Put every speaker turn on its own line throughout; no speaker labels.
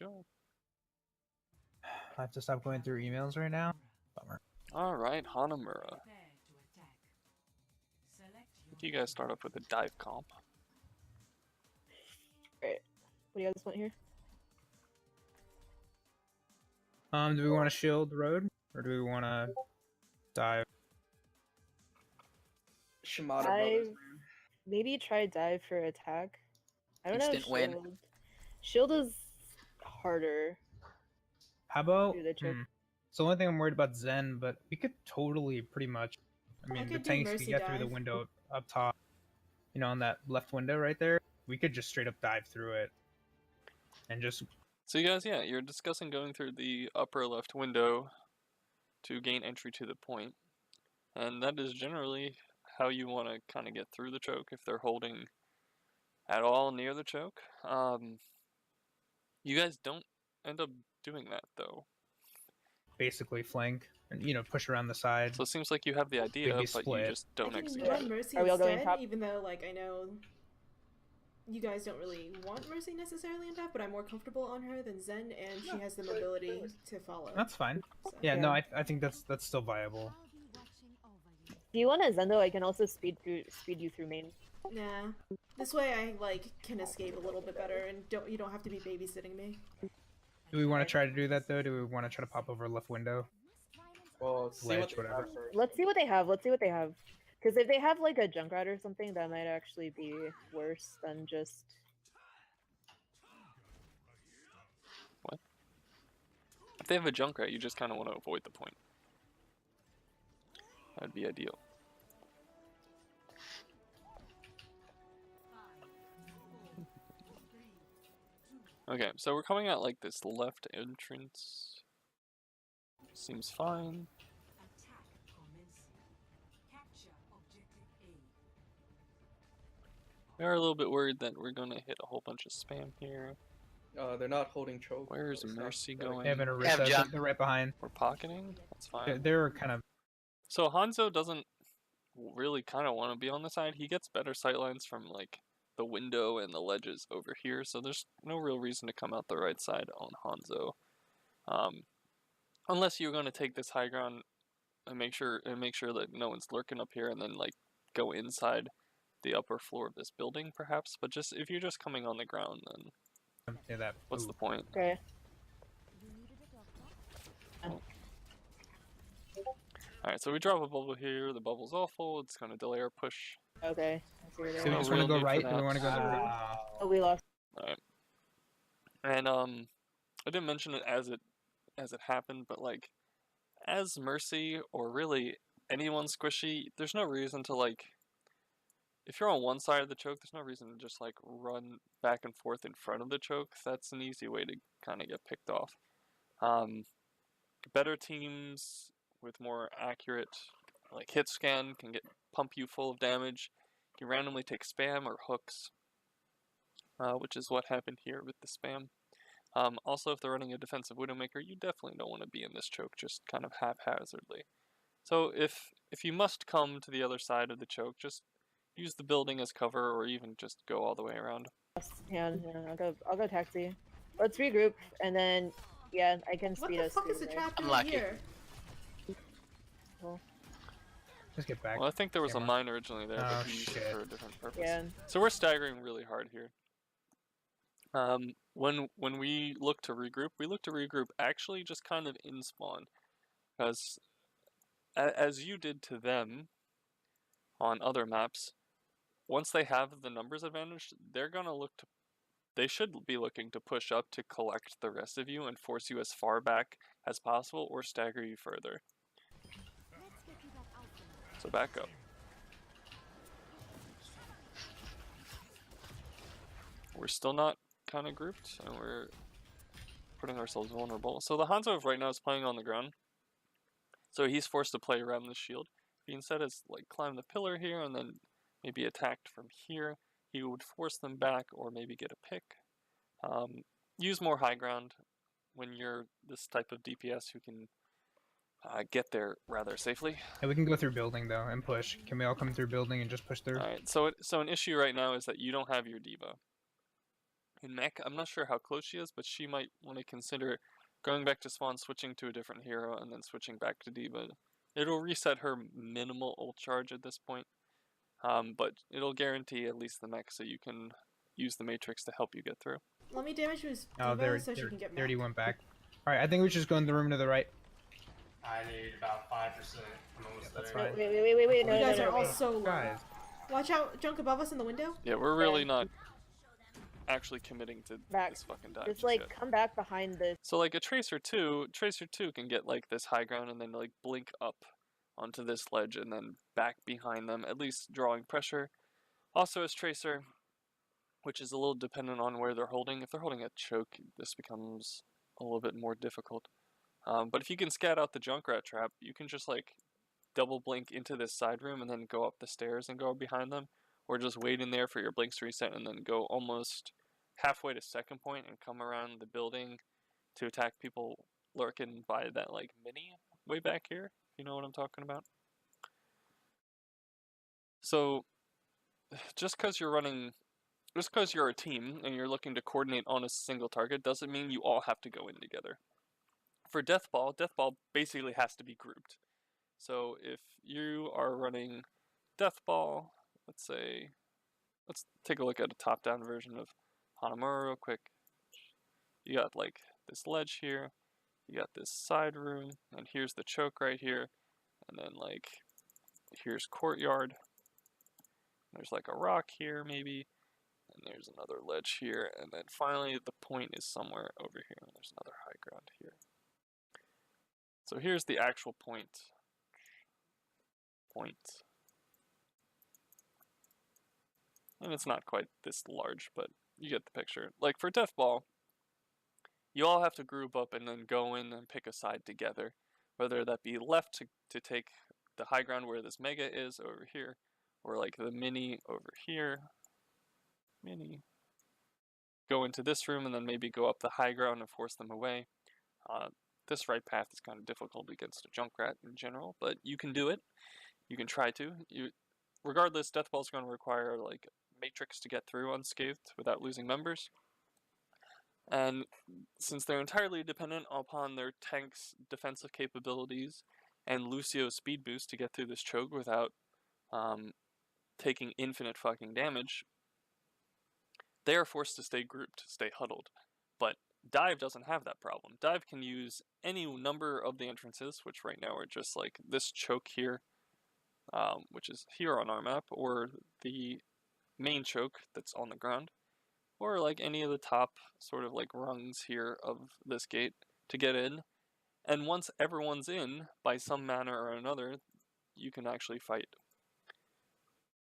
go.
I have to stop going through emails right now. Bummer.
Alright, Hanamura. You guys start off with a dive comp.
Alright. What do you guys want here?
Do we want to shield the road? Or do we want to dive?
Shimada
Dive.
brothers, man.
Maybe try dive for attack. I don't
Instant
know.
win.
Shield. Shield is harder.
How about...
Do the choke.
It's the only thing I'm worried about Zen, but we could totally pretty much... I mean, the
could do
tanks could
mercy
get through the
dive.
window up top. You know, on that left window right there. We could just straight up dive through it. And just...
So you guys, yeah, you're discussing going through the upper left window to gain entry to the point. And that is generally how you want to kind of get through the choke if they're holding at all near the choke. You guys don't end up doing that, though.
basically flank and, you know, push around the side.
So it seems like you have the idea,
Maybe
but you
split.
just don't
I can
execute.
run Mercy
Are we all going
instead,
top?
even though, like, I know you guys don't really want Mercy necessarily in top, but I'm more comfortable on her than Zen, and she has the mobility to follow.
That's fine.
So.
Yeah, no, I think that's still viable.
Do you want a Zendo? I can also speed you through main.
Nah. This way I, like, can escape a little bit better, and you don't have to be babysitting me.
Do we want to try to do that though? Do we want to try to pop over left window?
Well, see
Ledge,
what they
whatever.
have first.
Let's see what they have. Let's see what they have. Because if they have like a Junkrat or something, that might actually be worse than just.
What? If they have a Junkrat, you just kind of want to avoid the point. That'd be ideal. Okay, so we're coming out like this left entrance. Seems fine. We are a little bit worried that we're gonna hit a whole bunch of spam here.
They're not holding choke.
Where's
It's not
Mercy
gonna-
going?
They have an
Have
Orisa.
John.
They're right behind.
We're pocketing? That's fine.
They're kind of.
So Hanzo doesn't really kind of want to be on the side. He gets better sightlines from like the window and the ledges over here, so there's no real reason to come out the right side on Hanzo. Unless you're going to take this high ground and make sure that no one's lurking up here, and then like go inside the upper floor of this building, perhaps. But just if you're just coming on the ground, then
Yeah, that.
what's the point?
Okay.
Alright, so we drop a bubble here. The bubble's awful. It's going to delay our push.
Okay. I see where
So
they
we
No
are.
just want
real
to go
need for
right, or we
that.
want to go the route.
Oh, we lost.
Alright. And I didn't mention it as it happened, but like as Mercy or really anyone squishy, there's no reason to like if you're on one side of the choke, there's no reason to just like run back and forth in front of the choke. That's an easy way to kind of get picked off. Better teams with more accurate like hit scan can pump you full of damage. You randomly take spam or hooks, which is what happened here with the spam. Also, if they're running a defensive Widowmaker, you definitely don't want to be in this choke just kind of haphazardly. So if you must come to the other side of the choke, just use the building as cover, or even just go all the way around.
Yeah, I'll go taxi. Let's regroup and then yeah, I can
What
speed
the
us
fuck
through
is the
there.
trap
I'm
doing
lucky.
here?
Just get back.
Well, I think there was a
Camera.
mine originally there,
Oh,
but he used it
shit.
for a different purpose.
Yeah.
So we're staggering really hard here. When we look to regroup actually just kind of in spawn, because as you did to them on other maps, once they have the numbers advantage, they should be looking to push up to collect the rest of you and force you as far back as possible or stagger you further. So back up. We're still not kind of grouped, and we're putting ourselves vulnerable. So the Hanzo right now is playing on the ground, so he's forced to play around the shield. If he instead has like climbed the pillar here and then maybe attacked from here, he would force them back or maybe get a pick. Use more high ground when you're this type of DPS who can get there rather safely.
Yeah, we can go through building though and push. Can we all come through building and just push through?
Alright, so an issue right now is that you don't have your diva. in mech. I'm not sure how close she is, but she might want to consider going back to spawn, switching to a different hero, and then switching back to D.Va. It'll reset her minimal ult charge at this point, but it'll guarantee at least the mech, so you can use the Matrix to help you get through.
Let me damage his
Oh,
D.Va
there,
so she can get
there he
mech.
went back. All right, I think we should just go in the room to the right.
I need about 5%. I'm almost
That's
there.
fine.
Wait, no,
You guys
no,
are
no,
all
wait.
so low.
Guys,
Watch out, junk above us in the window.
Yeah, we're really
Yeah.
not actually committing to
Back.
this fucking dive.
Just
just
like
yet.
come back behind this.
So like a Tracer 2 can get like this high ground and then like blink up onto this ledge and then back behind them, at least drawing pressure. Also as Tracer, which is a little dependent on where they're holding. If they're holding a choke, this becomes a little bit more difficult. But if you can scat out the Junkrat trap, you can just like double blink into this side room and then go up the stairs and go behind them, or just wait in there for your blinks to reset and then go almost halfway to second point and come around the building to attack people lurking by that like mini way back here. You know what I'm talking about? So just because you're a team and you're looking to coordinate on a single target doesn't mean you all have to go in together. For Deathball basically has to be grouped. So if you are running Deathball, let's take a look at a top-down version of Hanamura real quick. You got like this ledge here, you got this side room, and here's the choke right here, and then like here's courtyard. There's like a rock here maybe, and there's another ledge here, and then finally the point is somewhere over here, and there's another high ground here. So here's the actual point. And it's not quite this large, but you get the picture. Like for Deathball, you all have to group up and then go in and pick a side together. Whether that be left to take the high ground where this mega is over here, or like the mini over here. Go into this room and then maybe go up the high ground and force them away. This right path is kind of difficult against a Junkrat in general, but you can do it. You can try to. Regardless, Deathball is going to require like Matrix to get through unscathed without losing members. And since they're entirely dependent upon their tank's defensive capabilities and Lucio's speed boost to get through this choke without taking infinite fucking damage, they are forced to stay grouped, stay huddled. But Dive doesn't have that problem. Dive can use any number of the entrances, which right now are just like this choke here, which is here on our map, or the main choke that's on the ground, or like any of the top sort of like rungs here of this gate to get in. And once everyone's in, by some manner or another, you can actually fight.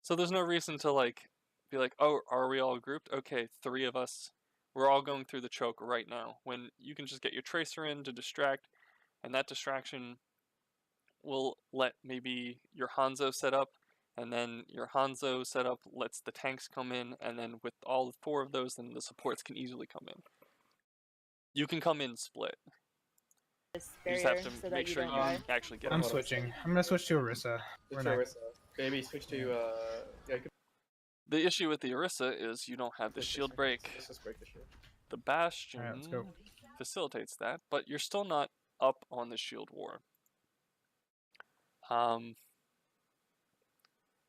So there's no reason to like be like, oh, are we all grouped? Okay, 3 of us, we're all going through the choke right now. When you can just get your Tracer in to distract, and that distraction will let maybe your Hanzo set up, and then your Hanzo setup lets the tanks come in, and then with all 4 of those, then the supports can easily come in. You can come in split.
This
You just
barrier
have to
so that
make
you
sure
don't
you
die.
actually get
I'm
it.
switching. I'm gonna switch to Orisa.
Switch
We're
to
not.
Orisa. Maybe switch to yeah. You could
The issue with the Orisa is you don't have the shield break.
Let's just break the shield.
The Bastion
Alright, let's go.
facilitates that, but you're still not up on the shield war.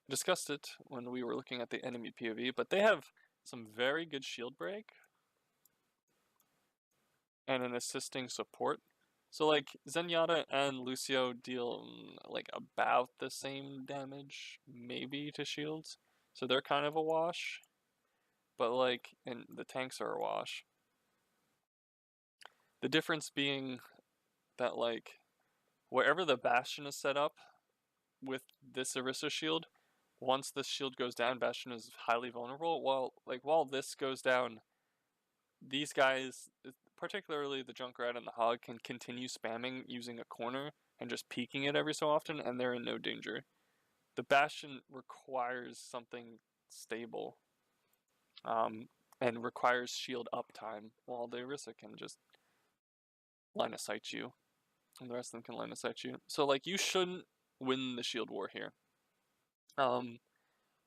Discussed it when we were looking at the enemy POV, but they have some very good shield break and an assisting support. So like Zenyatta and Lucio deal like about the same damage, maybe, to shields. So they're kind of a wash. But like, and the tanks are a wash. The difference being that like, wherever the Bastion is set up with this Orisa shield, once this shield goes down, Bastion is highly vulnerable. While this goes down, these guys, particularly the Junkrat and the Hog, can continue spamming using a corner and just peeking it every so often, and they're in no danger. The Bastion requires something stable, and requires shield uptime, while the Orisa can just line of sight you, and the rest of them can line of sight you. So like, you shouldn't win the shield war here.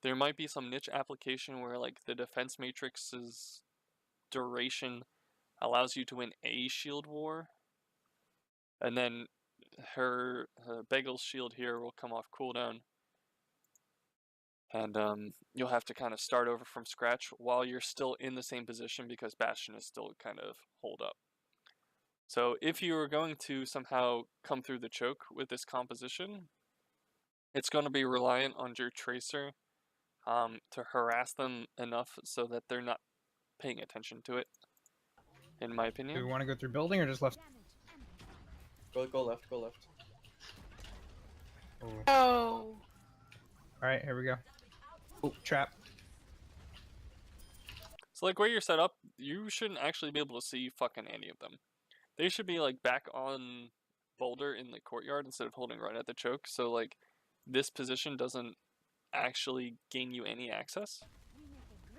There might be some niche application where like the defense matrix is duration allows you to win a shield war, and then her Bagel's shield here will come off cooldown, and you'll have to kind of start over from scratch while you're still in the same position because Bastion is still kind of holed up. So if you are going to somehow come through the choke with this composition, it's going to be reliant on your Tracer to harass them enough so that they're not paying attention to it, in my
Do
opinion.
we want to go through building or just left?
Go left, go left.
Oh.
Oh.
Alright, here we go. Oh, trap.
So like where you're set up, you shouldn't actually be able to see fucking any of them. They should be like back on Boulder in the courtyard instead of holding right at the choke, so like this position doesn't actually gain you any access.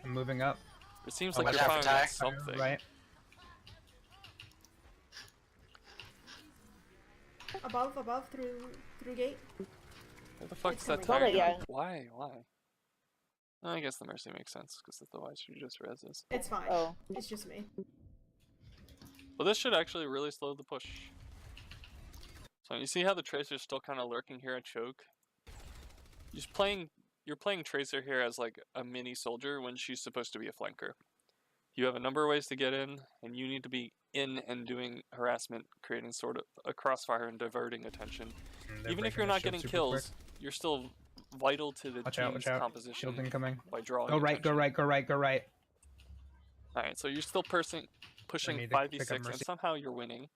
I'm moving up.
It seems
Oh,
like
watch
you're
out for
firing at
Ty.
something.
Right.
Above, through gate.
What the fuck
It's
is that
coming.
tire?
Well, yeah.
doing? Why? I guess the Mercy makes sense, because otherwise you just res this.
It's fine.
Oh.
It's just me.
Well, this should actually really slow the push. So you see how the Tracer's still kind of lurking here at choke? You're playing Tracer here as like a mini soldier when she's supposed to be a flanker. You have a number of ways to get in, and you need to be in and doing harassment, creating sort of a crossfire and diverting attention.
They're
Even if
breaking
you're
the
not
shield
getting
super
kills, you're still vital to the
Watch out,
team's
watch out.
composition
Shield incoming.
by drawing
Go right,
attention.
go right, go right, go right.
Alright, so you're still pushing
need to pick up
5v6, and
Mercy.
somehow you're winning.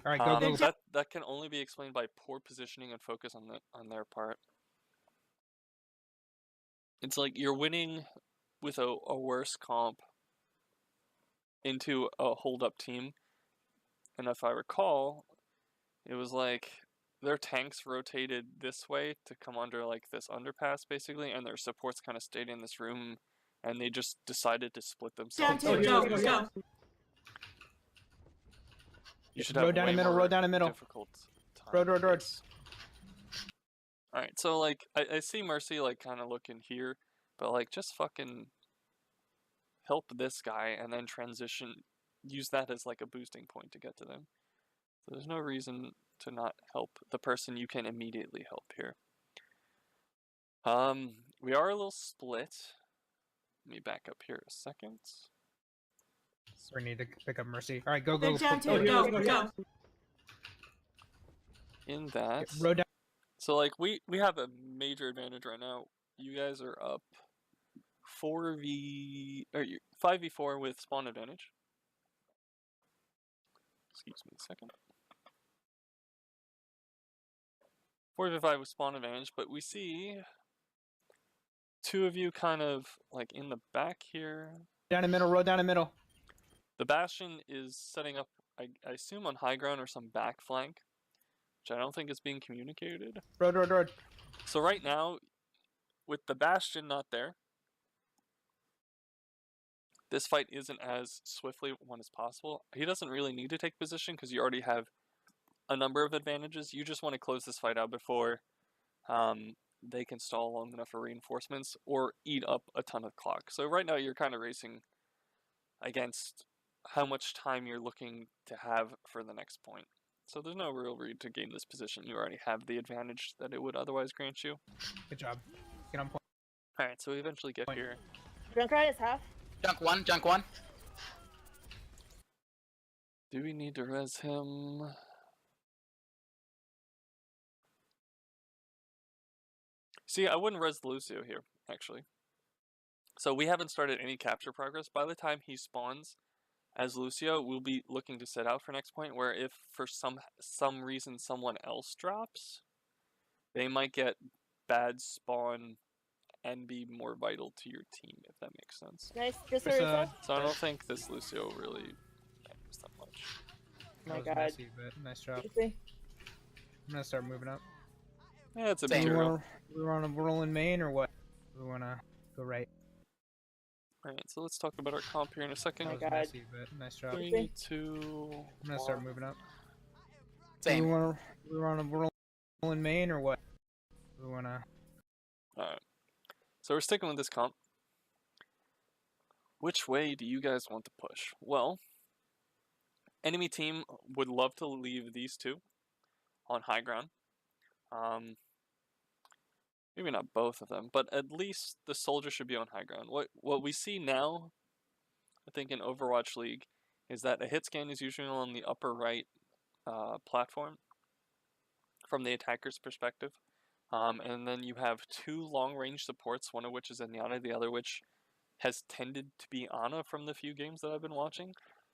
Alright, go, go, go.
That can only be explained by poor positioning and focus on their part. It's like you're winning with a worse comp into a hold-up team, and if I recall, it was like their tanks rotated this way to come under like this underpass basically, and their supports kind of stayed in this room, and they just decided to split themselves.
Down two, go.
You should
Road
have
down
way
the middle,
more
road down the middle.
difficult time
Road,
with
road, road.
this. Alright, so like I see Mercy like kind of looking here, but like just fucking help this guy and then transition, use that as like a boosting point to get to them. So there's no reason to not help the person you can immediately help here. We are a little split. Let me back up here a second.
We need to pick up Mercy. Alright, go,
They're
go,
down
go.
two, go.
In that,
Road down.
so like we have a major advantage right now. You guys are up 5v4 with spawn advantage. Excuse me a second. 4v5 with spawn advantage, but we see two of you kind of like in the back here.
Down the middle, road down the middle.
The Bastion is setting up, I assume, on high ground or some back flank, which I don't think is being communicated.
Road, road, road.
So right now, with the Bastion not there, this fight isn't as swiftly won as possible. He doesn't really need to take position because you already have a number of advantages. You just want to close this fight out before they can stall long enough for reinforcements or eat up a ton of clock. So right now you're kind of racing against how much time you're looking to have for the next point. So there's no real reason to gain this position. You already have the advantage that it would otherwise grant you.
Good job. Get on point.
Alright, so we eventually get here.
Junkrat is half.
Junk one.
Do we need to res him? See, I wouldn't res Lucio here, actually. So we haven't started any capture progress. By the time he spawns as Lucio, we'll be looking to set out for next point, where if for some reason someone else drops, they might get bad spawn and be more vital to your team, if that makes sense.
Nice.
There's
Disarray.
So I don't think this Lucio really matters that much.
Oh my
That was
god.
messy, but nice job.
See?
I'm gonna start moving up.
Yeah, it's a
Same.
material.
We were on a rolling main or what? We wanna go right.
Alright, so let's talk about our comp here in a second.
Oh
That
my
was
god.
messy, but nice job.
3, 2,
I'm gonna start moving up.
Same.
We were on a rolling main or what? We wanna.
Alright. So we're sticking with this comp. Which way do you guys want to push? Well, enemy team would love to leave these two on high ground. Maybe not both of them, but at least the soldier should be on high ground. What we see now, I think in Overwatch League, is that a hit scan is usually on the upper right platform from the attacker's perspective. And then you have two long-range supports, one of which is Zenyatta, the other which has tended to be Ana from the few games that I've been watching.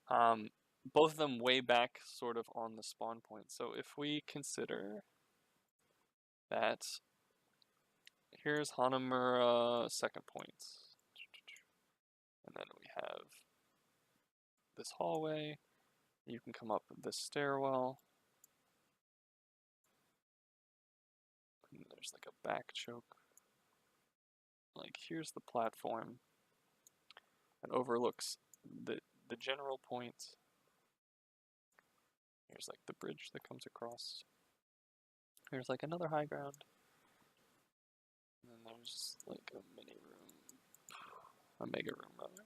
Both of them way back sort of on the spawn point. So if we consider that here's Hanamura second point. And then we have this hallway. You can come up this stairwell. And there's like a back choke. Like here's the platform. It overlooks the general point. Here's like the bridge that comes across. Here's like another high ground. And then there's like a mini room. A mega room rather.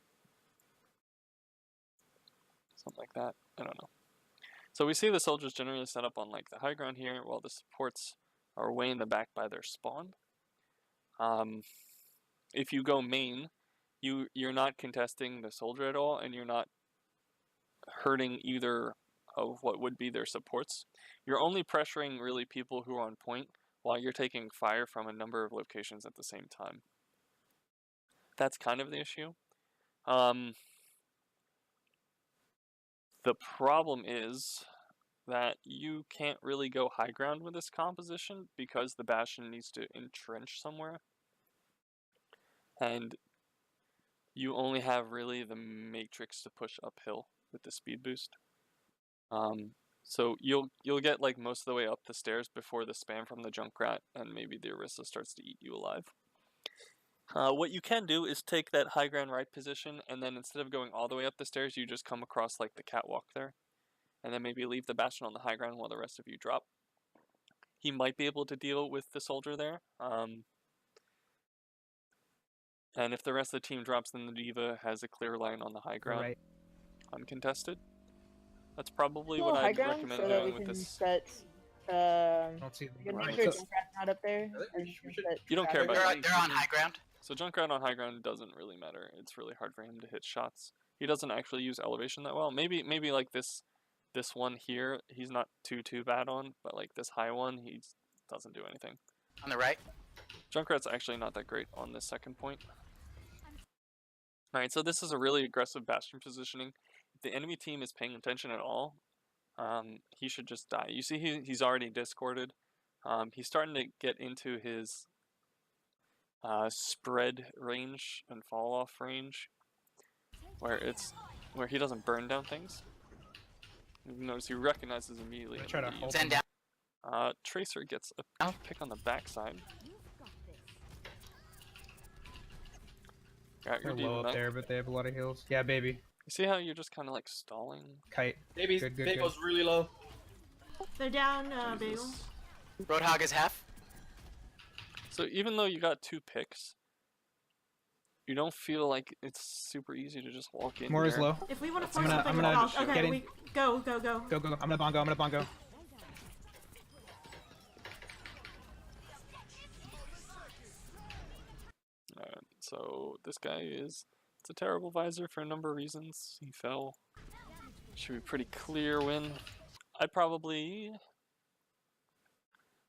Something like that. I don't know. So we see the soldiers generally set up on like the high ground here while the supports are way in the back by their spawn. If you go main, you're not contesting the soldier at all, and you're not hurting either of what would be their supports. You're only pressuring really people who are on point while you're taking fire from a number of locations at the same time. That's kind of the issue. The problem is that you can't really go high ground with this composition because the Bastion needs to entrench somewhere. And you only have really the Matrix to push uphill with the speed boost. So you'll get like most of the way up the stairs before the spam from the Junkrat and maybe the Orisa starts to eat you alive. What you can do is take that high ground right position, and then instead of going all the way up the stairs, you just come across like the catwalk there. And then maybe leave the Bastion on the high ground while the rest of you drop. He might be able to deal with the soldier there. And if the rest of the team drops, then the D.Va has a clear line on the high ground.
Right.
Uncontested. That's probably
Go
what
high
I'd
ground
recommend
so that we
doing with
can
this.
set.
I don't see
We can
the
make
right.
sure
So-
Junkrat's not up there.
I think
and
we
can
should-
set
You don't care
Travis.
about
They're on high ground.
So Junkrat on high ground doesn't really matter. It's really hard for him to hit shots. He doesn't actually use elevation that well. Maybe like this one here, he's not too bad on, but like this high one, he doesn't do anything.
On the right.
Junkrat's actually not that great on this second point. Alright, so this is a really aggressive Bastion positioning. If the enemy team is paying attention at all, he should just die. You see he's already discorded. He's starting to get into his spread range and fall off range, where he doesn't burn down things. You notice he recognizes immediately.
I'm gonna try to
when he
hold
Zen
him.
down.
Tracer gets a
Oh.
pick on the backside. Got
They're
your D.Va
low up
back.
there, but they have a lot of heals. Yeah, baby.
You see how you're just kind of like stalling?
Kite.
Baby's
Good, good,
Bagel's really low.
They're down, Bagel.
Jesus.
Roadhog is half.
So even though you got 2 picks, you don't feel like it's super easy to just walk in
More is
here.
low.
If we want to
I'm
force
gonna-
something,
I'm gonna
oh,
get
okay,
in.
we go.
Go, go. I'm gonna bongo.
So this guy it's a terrible visor for a number of reasons. He fell. Should be pretty clear win.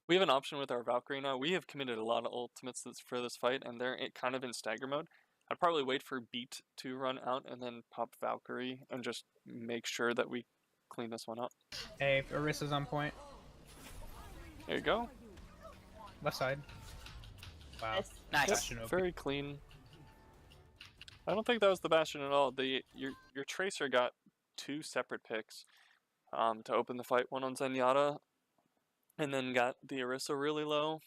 We have an option with our Valkyrie now. We have committed a lot of ultimates for this fight, and they're kind of in stagger mode. I'd probably wait for Beat to run out and then pop Valkyrie and just make sure that we clean this one up.
Hey, Orisa's on point.
There you go.
Left side. Wow.
Nice.
Nice.
Bastion OP.
Very clean. I don't think that was the Bastion at all. Your Tracer got 2 separate picks to open the fight. One on Zenyatta, and then got the Orisa really low,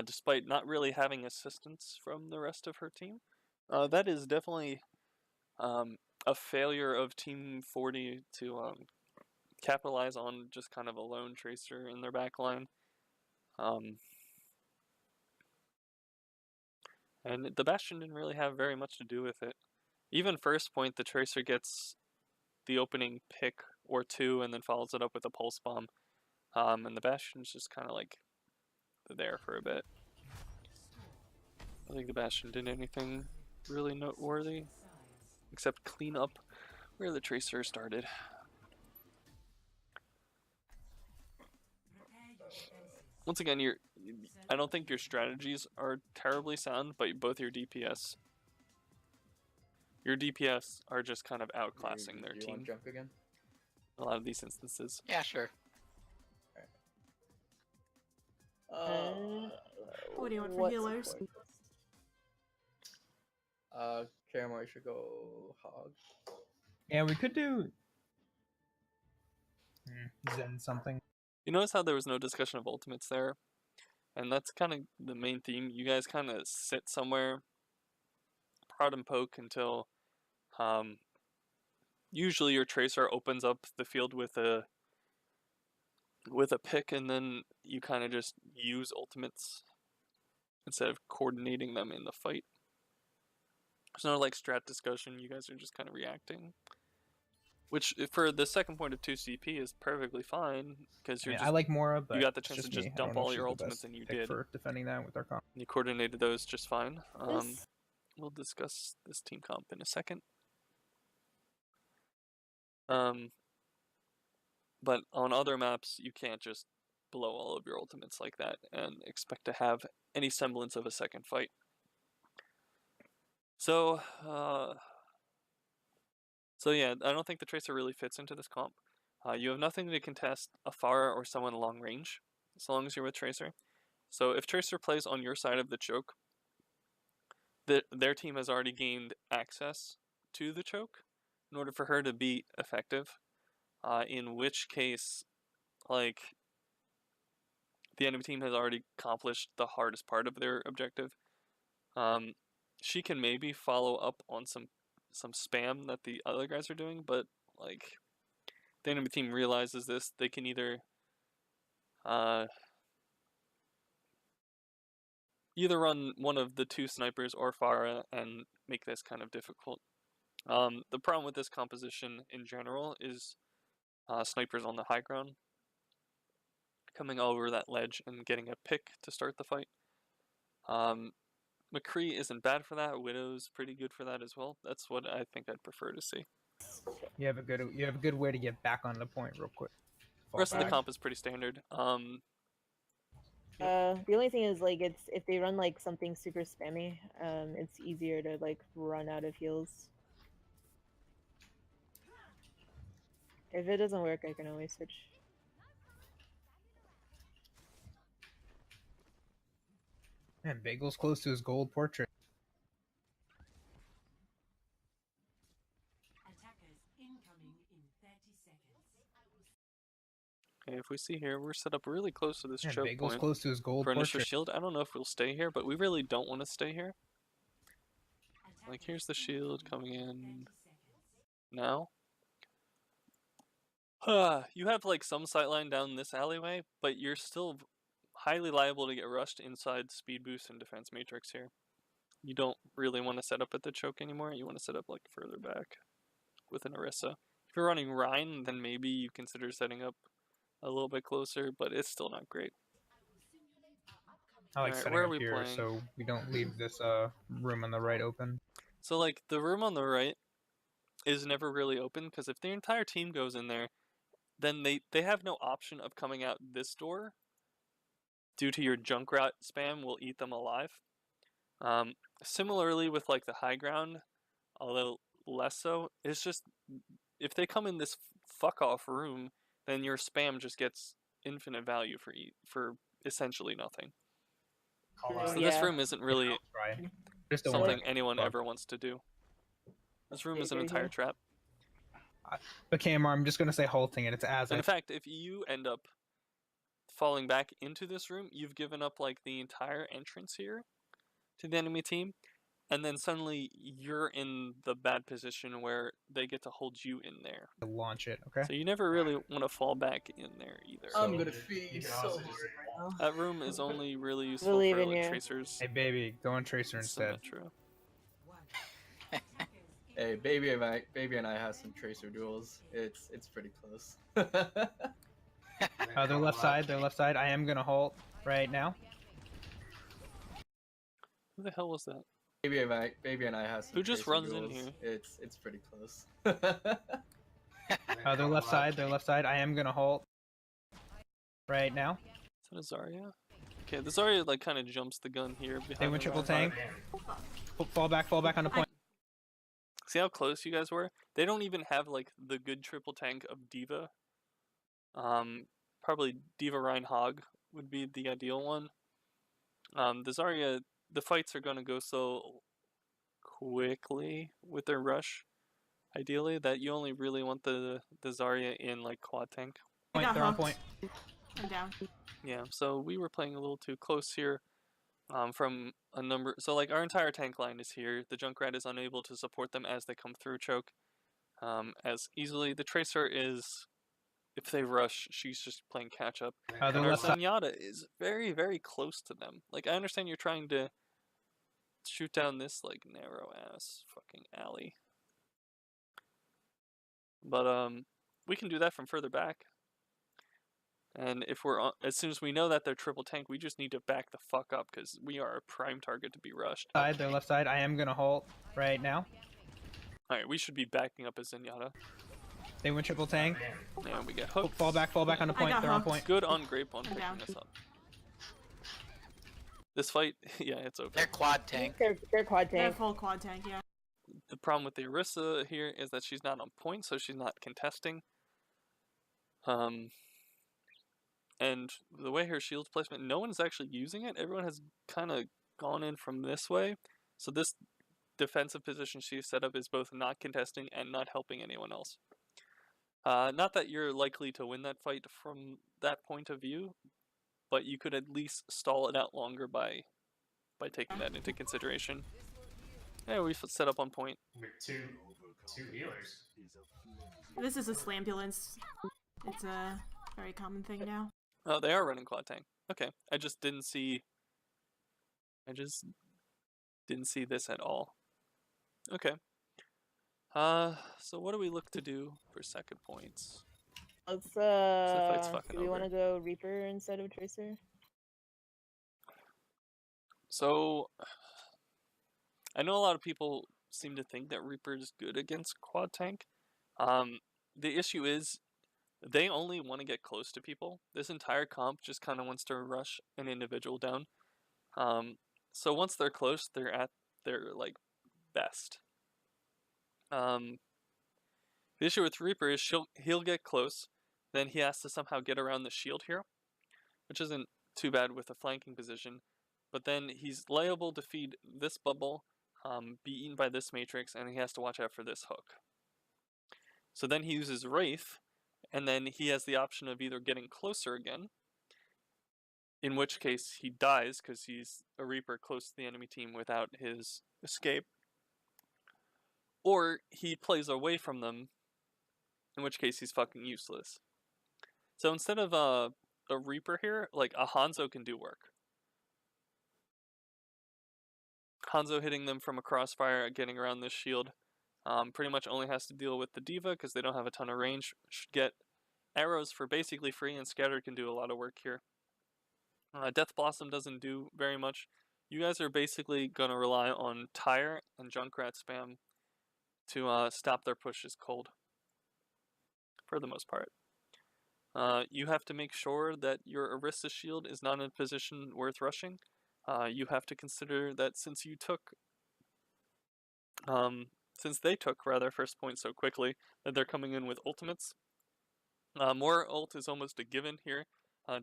despite not really having assistance from the rest of her team. That is definitely a failure of Team 40 to capitalize on just kind of a lone Tracer in their backline. And the Bastion didn't really have very much to do with it. even first point, the Tracer gets the opening pick or two and then follows it up with a Pulse Bomb. And the Bastion's just kind of like there for a bit. I don't think the Bastion did anything really noteworthy, except clean up where the Tracer started. Once again, I don't think your strategies are terribly sound, but both your DPS are just kind of outclassing their
Do you
team
want junk again?
in a lot of these instances.
Yeah, sure.
What do you want for
what
healers?
support?
Caramel should go hog.
Yeah, we could do Zen something.
You notice how there was no discussion of ultimates there? And that's kind of the main theme. You guys kind of sit somewhere, prod and poke until usually your Tracer opens up the field with a pick, and then you kind of just use ultimates instead of coordinating them in the fight. There's no like strat discussion, you guys are just kind of reacting. Which, for the second point of 2 CP, is perfectly fine, because
I like Mora, but
you got the
it's
chance to
just
just
me. I
dump
don't know if
all
she's
your
the
ultimates,
best
and you
pick
did.
for defending that with our comp.
You coordinated those just fine.
This-
We'll discuss this team comp in a second. But on other maps, you can't just blow all of your ultimates like that and expect to have any semblance of a second fight. So yeah, I don't think the Tracer really fits into this comp. You have nothing to contest a Pharah or someone long range, as long as you're with Tracer. So if Tracer plays on your side of the choke, their team has already gained access to the choke in order for her to be effective. In which case, like, the enemy team has already accomplished the hardest part of their objective. She can maybe follow up on some spam that the other guys are doing, but like, the enemy team realizes this. They can either run one of the two snipers or Pharah and make this kind of difficult. The problem with this composition in general is snipers on the high ground coming over that ledge and getting a pick to start the fight. McCree isn't bad for that. Widow's pretty good for that as well. That's what I think I'd prefer to see.
You have a good way to get back on the point real quick.
The rest of the
back.
comp is pretty standard.
The only thing is, like, it's if they run like something super spammy, it's easier to like run out of heals. If it doesn't work, I can always switch.
Man, Bagel's close to his gold portrait.
Okay, if we see here, we're set up really close to this
Man,
choke
Bagel's
point
close to his gold
for initial
portrait.
shield. I don't know if we'll stay here, but we really don't want to stay here. Like, here's the shield coming in now. You have like some sightline down this alleyway, but you're still highly liable to get rushed inside speed boost and defense matrix here. You don't really want to set up at the choke anymore. You want to set up like further back with an Orisa. If you're running Rhine, then maybe you consider setting up a little bit closer, but it's still not great.
I like
Alright,
setting
where are
up
we
here
playing?
so we don't leave this room on the right open.
So like the room on the right is never really open, because if the entire team goes in there, then they have no option of coming out this door due to your Junkrat spam will eat them alive. Similarly with like the high ground, although less so, it's just if they come in this fuck off room, then your spam just gets infinite value for essentially nothing.
Call out.
So this
Yeah.
room isn't really
Right. Just don't
something
wanna-
anyone
fuck.
ever wants to do. This room
Yeah,
is an
yeah,
entire
yeah.
trap.
Okay, Amar, I'm just gonna say halting, and it's as
And
I
in fact, if you end up falling back into this room, you've given up like the entire entrance here to the enemy team, and then suddenly you're in the bad position where they get to hold you in there.
launch it. Okay.
So you never really want to fall back in there either.
I'm
So-
gonna
You
feed
can
so
also
hard
just-
right now.
That room is only really useful
Believe
for
in
like
you.
tracers
Hey, baby, go on Tracer
and
instead.
Symmetra.
Hey, baby and I have some tracer duels. It's pretty close.
Their left side, their left side. I am gonna halt right now.
Who the hell was that?
Baby and I have some
Who just
tracer
runs in
duels.
here?
It's pretty close.
Their left side, their left side. I am gonna halt right now.
Is that a Zarya? Okay, the Zarya like kind of jumps the gun here behind.
They went
the
triple
Reinhardt.
tank. Fall back on the point.
See how close you guys were? They don't even have like the good triple tank of Diva. Probably Diva Rein Hog would be the ideal one. The Zarya, the fights are gonna go so quickly with their rush. Ideally, that you only really want the Zarya in like quad tank.
I got
They're on
hooked.
point.
I'm down.
Yeah, so we were playing a little too close here. From a number, so like our entire tank line is here. The Junkrat is unable to support them as they come through choke as easily. The Tracer is, if they rush, she's just playing catch up.
Their
And our
left side.
Zenyatta is very, very close to them. Like I understand you're trying to shoot down this like narrow ass fucking alley, but we can do that from further back. And if we're on, as soon as we know that they're triple tank, we just need to back the fuck up because we are a prime target to be rushed.
Their left side. I am gonna halt right now.
Alright, we should be backing up as Zenyatta.
They went triple tank.
And we get hooked.
Fall back on the
I
point.
got
They're on
hooked.
point.
Good on Grape on
I'm
picking
down.
us up. This fight, yeah, it's over.
They're quad tank.
They're quad
They're
tank.
full quad tank, yeah.
The problem with the Orisa here is that she's not on point, so she's not contesting. And the way her shield's placement, no one's actually using it. Everyone has kind of gone in from this way. So this defensive position she's set up is both not contesting and not helping anyone else. Not that you're likely to win that fight from that point of view, but you could at least stall it out longer by taking that into consideration. Yeah, we've set up on point.
With two healers.
This is a slambulance. It's a very common thing now.
Oh, they are running quad tank. Okay, I just didn't see this at all. Okay. So what do we look to do for second points?
Let's
fight's
do
fucking
we
over.
want to go Reaper instead of Tracer?
So I know a lot of people seem to think that Reaper is good against quad tank. The issue is they only want to get close to people. This entire comp just kind of wants to rush an individual down. So once they're close, they're at their like best. The issue with Reaper is he'll get close, then he has to somehow get around the shield here, which isn't too bad with a flanking position. But then he's liable to feed this bubble, be eaten by this matrix, and he has to watch out for this hook. So then he uses Wraith, and then he has the option of either getting closer again, in which case he dies because he's a Reaper close to the enemy team without his escape, or he plays away from them, in which case he's fucking useless. So instead of a Reaper here, like a Hanzo can do work. Hanzo hitting them from a crossfire, getting around this shield, pretty much only has to deal with the Diva because they don't have a ton of range. Should get arrows for basically free, and Scatter can do a lot of work here. Death Blossom doesn't do very much. You guys are basically going to rely on Tire and Junkrat spam to stop their pushes cold, for the most part. You have to make sure that your Orisa shield is not in a position worth rushing. You have to consider that since they took first point so quickly, that they're coming in with ultimates. More ult is almost a given here.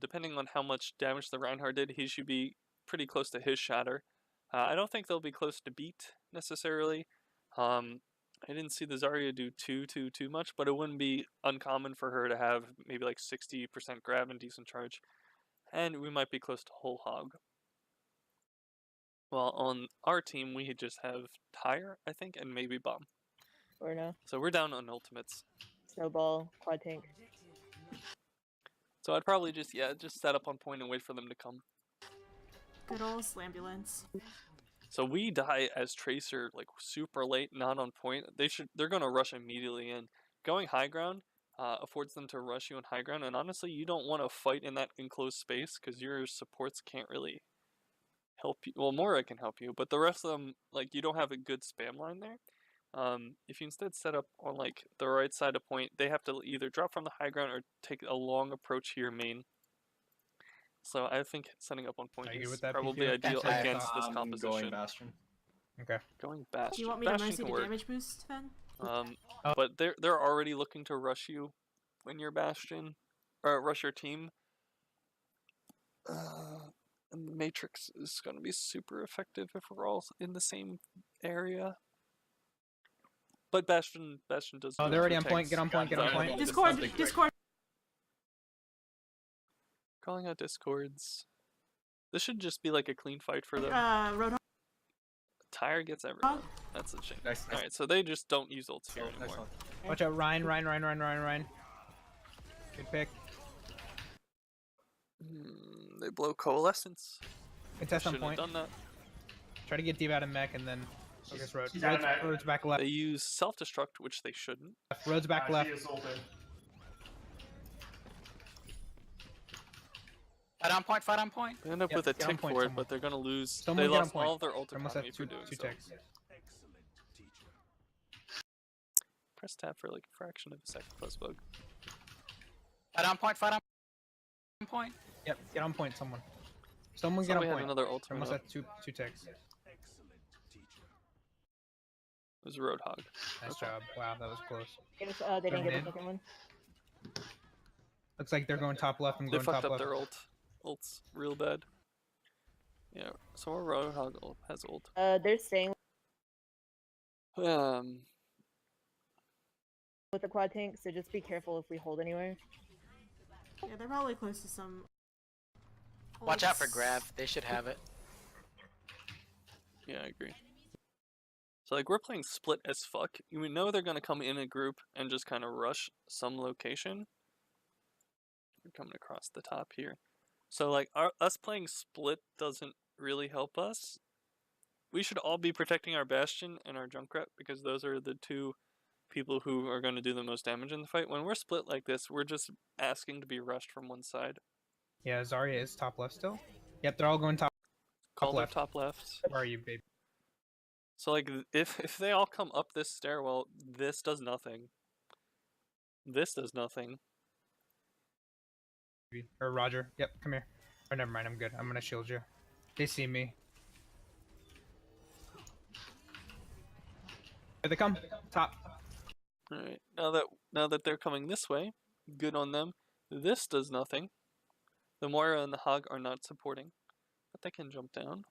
Depending on how much damage the Reinhardt did, he should be pretty close to his shatter. I don't think they'll be close to beat necessarily. I didn't see the Zarya do too much, but it wouldn't be uncommon for her to have maybe like 60% grab and decent charge. And we might be close to whole hog. Well, on our team, we just have Tire, I think, and maybe Bomb.
Or no?
So we're down on ultimates.
Snowball, quad tank.
So I'd probably just set up on point and wait for them to come.
Good old slambulance.
So we die as Tracer like super late, not on point. They're gonna rush immediately in. Going high ground affords them to rush you on high ground, and honestly, you don't want to fight in that enclosed space because your supports can't really help you. Well, Moira can help you, but the rest of them, like, you don't have a good spam line there. If you instead set up on like the right side of point, they have to either drop from the high ground or take a long approach to your main. So I think setting up on point
Are you good
is
with that,
probably
PQ?
ideal
That's
against this
I'm
composition.
going Bastion.
Okay.
Going Bastion.
Do you want me to
Bastion
mercy
can
to
work.
damage boost then?
But they're already looking to rush you when you're Bastion, or rush your team. And the Matrix is going to be super effective if we're all in the same area. But Bastion does.
Oh,
good
they're already
for
on point.
tanks.
Get on point. Get on point.
Discord.
Calling out discords. This should just be like a clean fight for them.
Roadhog.
Tire gets everyone. That's a shame.
Nice.
Alright, so they just don't use ults here
Nice
anymore.
one.
Watch out, Ryan. Good pick.
They blow Coalescence.
Contest on
Shouldn't have
point.
done that.
Try to get Diva out of mech and then focus Road.
she's out of mech.
Road's back left.
They use self-destruct, which they shouldn't.
Road's back left.
She is ulted.
Fight on point.
They end up
Yep,
with a
get on
tick
point,
for it,
someone.
but they're gonna lose.
Someone
They
get on
lost
point.
all of their ult
Almost
economy
at
for
two
doing so.
ticks.
Press tab for like a fraction of a second plus bug.
Fight on point.
Yep, get on point, someone. Someone get
So
on
we have
point.
another ultimate
Almost
up.
at two ticks.
It was Roadhog.
Nice job. Wow, that was close.
They didn't get
Mid.
the second one.
Looks like they're going top left. I'm
They
going
fucked
top
up
left.
their ults real bad. Yeah, so our Roadhog has ult.
They're staying
Um,
with the quad tank, so just be careful if we hold anywhere.
Yeah, they're probably close to some.
Watch out for
ults.
Grav. They should have it.
yeah, I agree. So like we're playing split as fuck. We know they're gonna come in a group and just kind of rush some location. We're coming across the top here. So like us playing split doesn't really help us. We should all be protecting our Bastion and our Junkrat because those are the two people who are going to do the most damage in the fight. When we're split like this, we're just asking to be rushed from one side.
Yeah, Zarya is top left still. Yep, they're all going top
Call
left.
top left.
Where are you, babe?
So like if they all come up this stairwell, this does nothing. This does nothing.
Or Roger. Yep, come here. Or never mind, I'm good. I'm gonna shield you. They see me. Here they come. Top.
Alright, now that they're coming this way, good on them. This does nothing. The Moira and the Hog are not supporting, but they can jump down.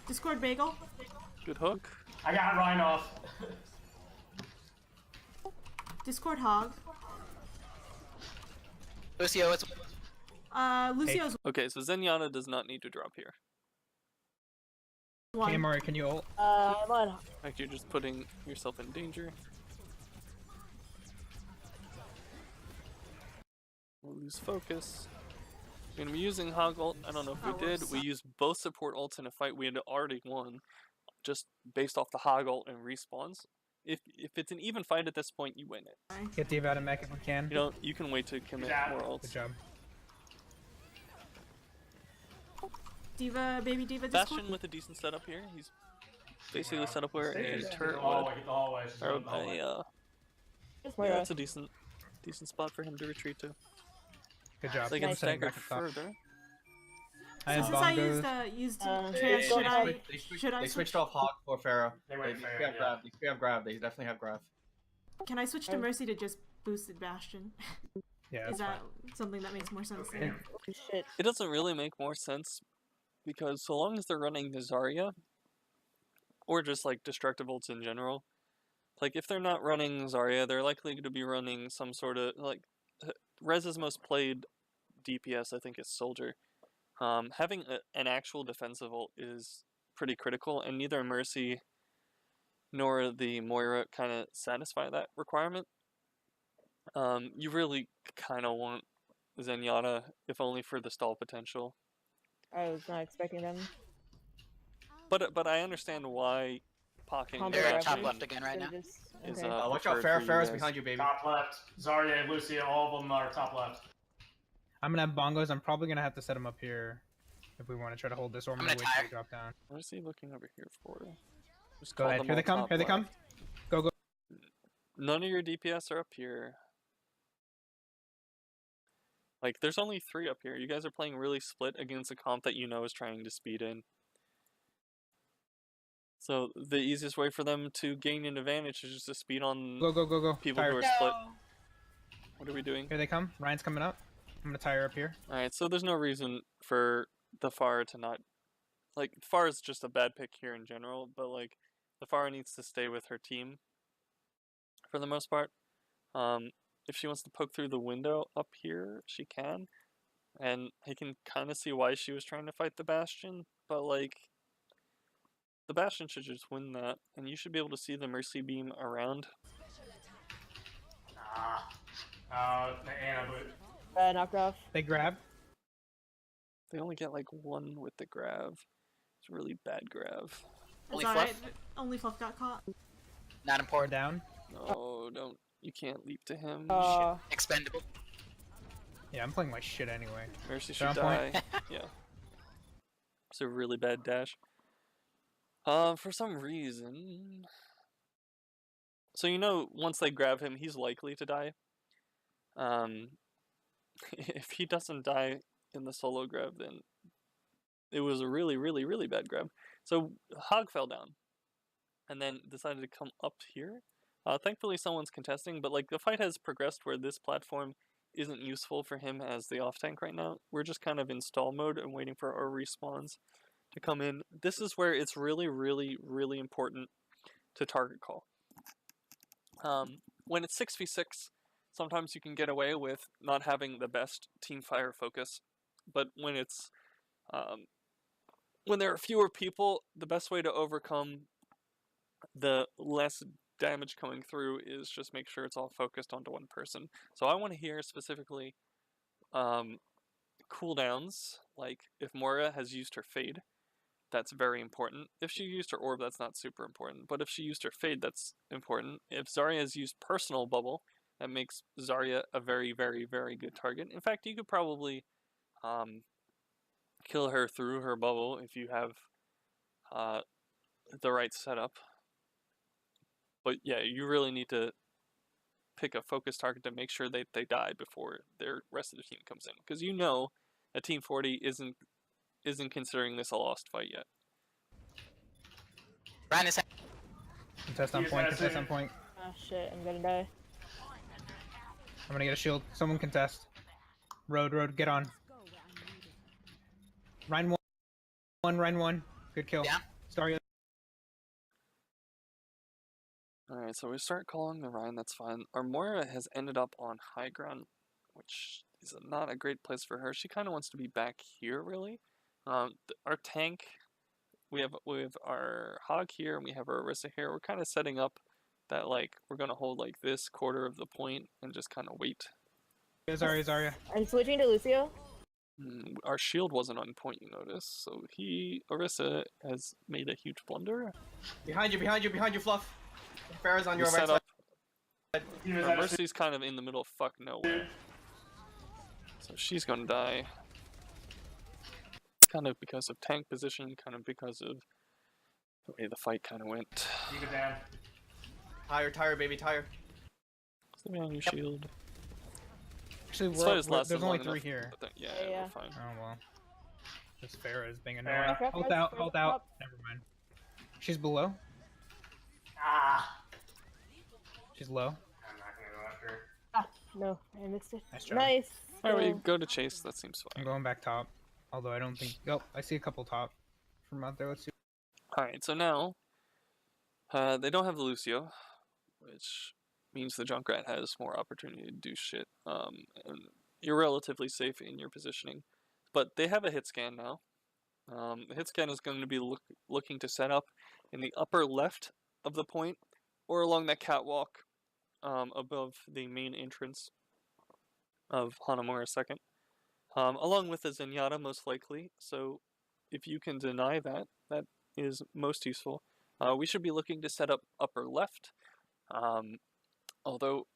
Discord bagel.
Good hook.
I got Ryan off.
Discord hog.
Lucio, it's
Lucio's
Okay, so Zenyatta does not need to drop here.
one.
Camera, can you ult?
I'm on.
In fact, you're just putting yourself in danger. We'll lose focus. We're gonna be using Hog ult. I don't know if we did. We used both support ults in a fight we had already won, just based off the Hog ult and respawns. If it's an even fight at this point, you win it.
Get Diva out of mech if we can.
You can wait to commit
Yeah.
more
Good
ults.
job.
Diva, baby Diva. Discord.
Bastion with a decent setup here. He's basically set up where a
Get the
turret
hallway,
would.
get the hallway. She's
Or
in the hallway.
Just
yeah,
Moira.
that's a decent spot for him to retreat to.
Good job.
They can
I'm setting
stagger
back up top.
further.
I have
Since I
bongos.
used
Uh,
Trans, should I
They
switch?
switched off Hawk for Pharaoh.
They went
They
Pharaoh,
have
yeah.
Grav. They have Grav. They definitely have Grav.
Can I switch to Mercy to just boosted Bastion?
Yeah,
Is
that's
that
fine.
something that makes more sense?
Yeah.
Oh, shit.
It doesn't really make more sense because so long as they're running the Zarya or just like destructive ults in general, like if they're not running Zarya, they're likely to be running some sort of like Rez's most played DPS I think is Soldier. Having an actual defensive ult is pretty critical, and neither Mercy nor the Moira kind of satisfy that requirement. You really kind of want Zenyatta, if only for the stall potential.
I was not expecting them.
But I understand why pocking
Combo
They're
that
top
reference.
left again right
They're
now.
just-
is
okay.
Watch out,
preferred for you
Ferris
guys.
behind you, baby.
Top left. Zarya, Lucia, all of them are top left.
I'm gonna have bongos. I'm probably gonna have to set them up here if we want to try to hold this, or I'm
I'm
gonna
gonna
wait till
tire.
they drop down.
What is he looking over here for? Just
Go
call
ahead.
them
Here they
all
come.
top
Here they come.
left.
Go, go.
None of your DPS are up here. Like, there's only 3 up here. You guys are playing really split against a comp that you know is trying to speed in. So the easiest way for them to gain an advantage is just to speed on
Go, go, go, go.
people
Tire.
who are split. What are we doing?
Here they come. Ryan's coming up. I'm gonna tire up here.
Alright, so there's no reason for the Pharah to not... Like, Pharah is just a bad pick here in general, but, like, the Pharah needs to stay with her team for the most part. If she wants to poke through the window up here, she can. And I can kind of see why she was trying to fight the Bastion, but, like, the Bastion should just win that, and you should be able to see the Mercy Beam around.
Anna, but
Knocked off.
They grab.
They only get, like, 1 with the grav. It's really bad grav.
Only
It's
Fluff?
alright. Only Fluff got caught.
Not
Or
important.
down.
No, don't. You can't leap to him.
Expendable.
Yeah, I'm playing my shit anyway.
Mercy
Down
should
point.
die. Yeah. It's a really bad dash. For some reason... So you know, once they grab him, he's likely to die. If he doesn't die in the solo grab, then it was a really, really, really bad grab. So Hog fell down, and then decided to come up here. Thankfully, someone's contesting, but like the fight has progressed where this platform isn't useful for him as the off tank right now. We're just kind of in stall mode and waiting for our respawns to come in. This is where it's really, really, really important to target call. When it's 6v6, sometimes you can get away with not having the best team fire focus, but when it's when there are fewer people, the best way to overcome the less damage coming through is just make sure it's all focused onto one person. So I want to hear specifically cooldowns, like if Moira has used her fade, that's very important. If she used her orb, that's not super important, but if she used her fade, that's important. If Zarya has used personal bubble, that makes Zarya a very, very, very good target. In fact, you could probably kill her through her bubble if you have the right setup. But yeah, you really need to pick a focus target to make sure they die before their rest of the team comes in, because you know that Team 40 isn't considering this a lost fight yet.
Ryan is
Contest on point. Contest on point.
Ah, shit, I'm gonna die.
I'm gonna get a shield. Someone contest. Road, get on. Ryan one. Good kill.
Yeah.
Starry.
Alright, so we start calling the Rhine, that's fine. Our Moira has ended up on high ground, which is not a great place for her. She kind of wants to be back here, really. Our tank, we have our Hog here, and we have our Orisa here. We're kind of setting up that, like, we're going to hold, like, this quarter of the point and just kind of wait.
Zarya.
I'm switching to Lucio.
Our shield wasn't on point, you notice, so Orisa has made a huge blunder.
Behind you, Fluff. Farah's on
We
your right
set
side.
up. Our Mercy's kind of in the middle of fuck nowhere. So she's gonna die. Kind of because of tank position, kind of because of the way the fight kind of went.
keep it down.
Tire, baby, tire.
Stay on your shield.
Actually,
This fight has lasted
there's only
long
3
enough,
here.
but
Yeah.
we're fine.
Oh well. This Farah is being
Farah.
annoying. Hold out. Never mind. She's below.
Ah!
She's low.
I'm not gonna go after her.
Ah, no, I missed it.
Nice job.
Nice.
Alright, we
go.
go to chase, that seems
I'm
fine.
going back top. Although I don't think. Oh, I see a couple top from out there. Let's see.
Alright, so now, they don't have the Lucio, which means the Junkrat has more opportunity to do shit, and you're relatively safe in your positioning. But they have a hit scan now. The hit scan is going to be looking to set up in the upper left of the point, or along that catwalk above the main entrance of Hanamura II, along with the Zenyatta most likely. So if you can deny that, that is most useful. We should be looking to set up upper left. Although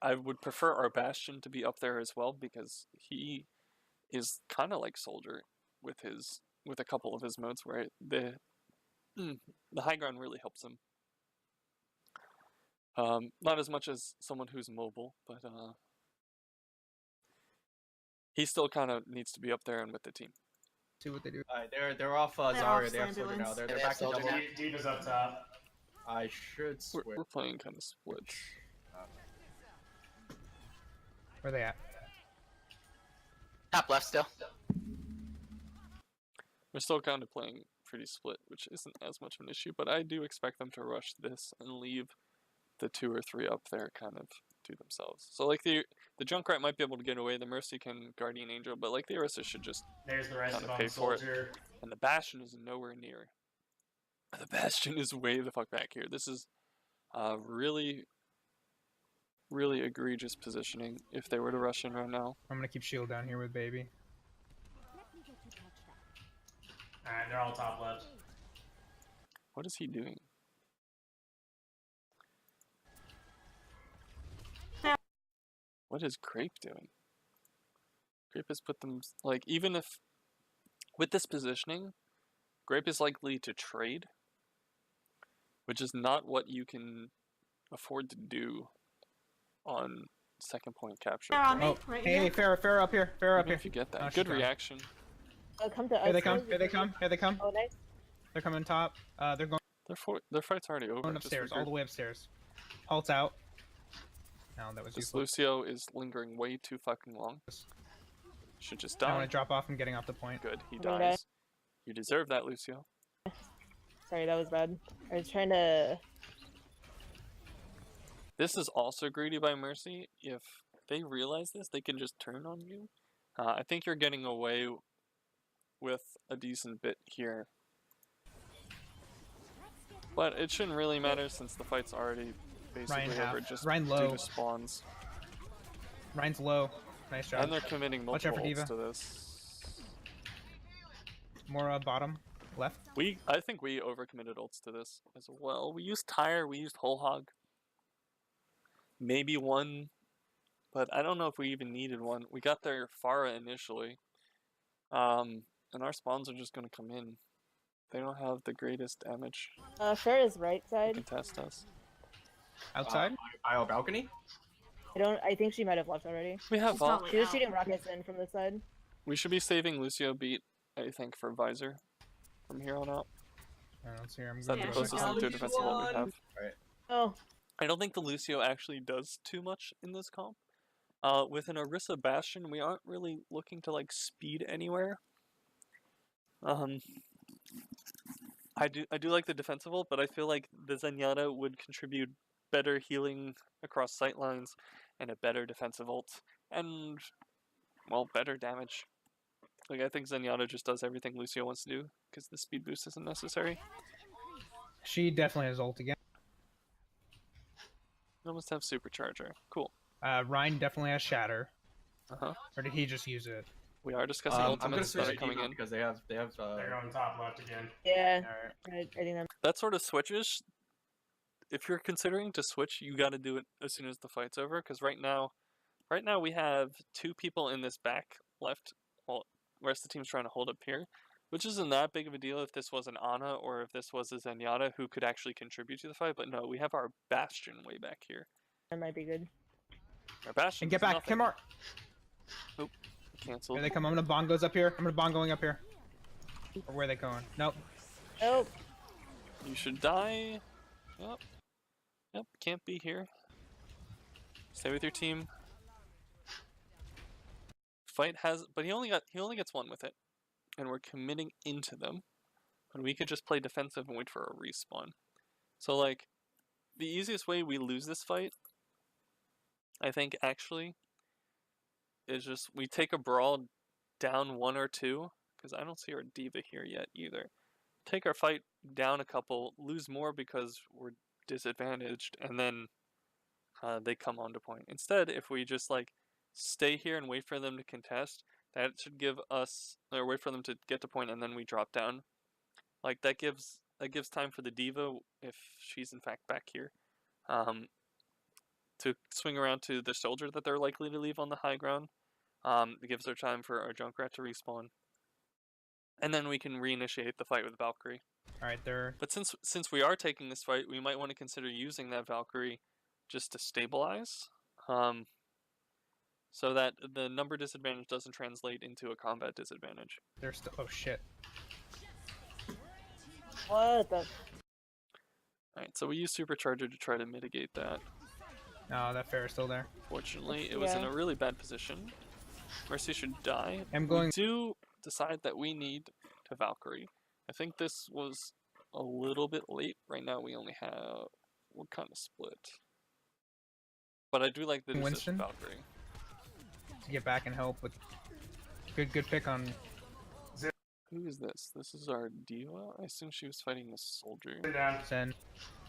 I would prefer our Bastion to be up there as well, because he is kind of like Soldier with a couple of his modes where the high ground really helps him. Not as much as someone who's mobile, but he still kind of needs to be up there and with the team.
See what they do.
They're off
They're
Zarya.
off
They have Soldier now.
ambulance.
They're
They have
back to
Soldier
double.
now.
Diva's up top.
I should switch.
We're playing kind of splits.
Where they at?
Top left still.
We're still kind of playing pretty split, which isn't as much of an issue, but I do expect them to rush this and leave the 2 or 3 up there kind of to themselves. So like the Junkrat might be able to get away, the Mercy can Guardian Angel, but like the Orisa should just
There's the rest
Kinda
of
pay
them.
for it.
Soldier.
And the Bastion is nowhere near. The Bastion is way the fuck back here. This is really, really egregious positioning if they were to rush in right now.
I'm gonna keep shield down here with baby.
Alright, they're all top left.
What is he doing? What is Grape doing? Grape has put them, like, even if, with this positioning, Grape is likely to trade, which is not what you can afford to do on second point capture.
They're on me,
Oh,
right
hey,
here.
Farrah up here. Farrah up
Even
here.
if you get that,
Oh, she's
good
gone.
reaction.
Oh, come to us.
Here they come.
guys.
Here they come. Here they come.
Oh, nice.
They're coming top. They're going
Their fight's already over. just
upstairs,
for
all the way upstairs. Halt's out. No, that was
This
useful.
Lucio is lingering way too fucking long. Should just
I want
die.
to drop off and getting off the point.
Good, he
I'm gonna die.
dies. You deserve that, Lucio.
Sorry, that was bad. I was trying to.
This is also greedy by Mercy. If they realize this, they can just turn on you. I think you're getting away with a decent bit here. But it shouldn't really matter since the fight's already basically
Ryan
over
half.
just
Ryan
due
low.
to spawns.
Ryan's low. Nice job.
And they're committing
Watch out
multiple
for
ults
Diva.
to this.
More bottom left.
I think we overcommitted ults to this as well. We used Tire, we used Whole Hog. Maybe one, but I don't know if we even needed one. We got their Pharah initially. And our spawns are just gonna come in. They don't have the greatest damage
Farrah's right
to
side.
contest us.
Outside.
Aisle balcony.
I think she might have left already.
We have
She's
Vault.
probably
She was
out.
shooting rockets in from this side.
We should be saving Lucio beat, I think, for Visor from here on out.
Let's see. I'm
Is that
going
the
Yeah,
to
she's
closest
down.
into a defensive what we have?
Oh,
I don't think the Lucio actually does too much in this comp. With an Orisa Bastion, we aren't really looking to like speed anywhere. I do like the defensive ult, but I feel like the Zenyatta would contribute better healing across sightlines and a better defensive ult and, well, better damage. Like, I think Zenyatta just does everything Lucio wants to do because the speed boost isn't necessary.
She definitely has ult again.
We almost have Supercharger. Cool.
Ryan definitely has shatter.
Uh-huh.
Or did he just use it?
We are discussing
I'm gonna
ultimates
switch
that are
to
coming
Diva
in.
because they have
They're going top left again.
yeah.
Alright.
I think that.
That sort of switches, if you're considering to switch, you got to do it as soon as the fight's over. Because right now we have 2 people in this back left, well, the rest of the team's trying to hold up here, which isn't that big of a deal if this was an Ana or if this was a Zenyatta who could actually contribute to the fight. But no, we have our Bastion way back here.
That might be good.
Our Bastion.
And get back. Come on.
Canceled.
Here they come. I'm gonna bongos up here. I'm gonna bongoing up here. Or where are they going? Nope.
Oh,
You should die. Yep. Yep. Can't be here. Stay with your team. Fight has, but he only gets one with it, and we're committing into them. But we could just play defensive and wait for a respawn. So like, the easiest way we lose this fight, I think actually, is just we take a brawl down 1 or 2, because I don't see our Diva here yet either. Take our fight down a couple, lose more because we're disadvantaged, and then they come onto point. Instead, if we just like stay here and wait for them to contest, that should give us, or wait for them to get to point and then we drop down. Like that gives time for the diva, if she's in fact back here, to swing around to the soldier that they're likely to leave on the high ground. It gives her time for our Junkrat to respawn, and then we can reinitiate the fight with Valkyrie.
All right, they're
But since we are taking this fight, we might want to consider using that Valkyrie just to stabilize, so that the number disadvantage doesn't translate into a combat disadvantage.
they're still. Oh shit.
What the?
Alright, so we use Supercharger to try to mitigate that.
No, that fair is still there.
Fortunately, it was in
Yeah.
a really bad position. Mercy should die.
I'm
We
going.
do decide that we need to Valkyrie. I think this was a little bit late. Right now we only have... we're kind of split. But I do like the decision
Winston?
Valkyrie.
To get back and help with good pick on.
Who is this? This is our diva? I assume she was fighting the soldier.
Sit down.
Zen.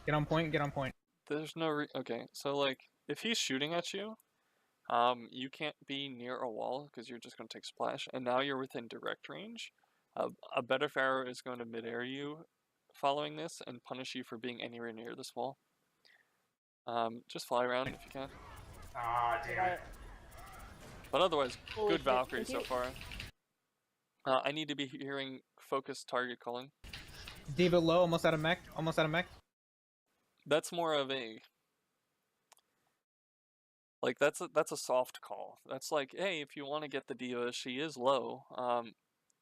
Get on point. Get on point.
There's no okay, so like, if he's shooting at you, you can't be near a wall because you're just going to take splash, and now you're within direct range. A better Pharaoh is going to mid-air you following this and punish you for being anywhere near this wall. Just fly around if you can.
Ah, damn it.
But otherwise,
Holy
good
shit,
Valkyrie
thank
so
you.
far. I need to be hearing focused target calling.
Diva low. Almost out of mech. Almost out of mech.
That's more of a... like, that's a soft call. That's like, hey, if you want to get the diva, she is low.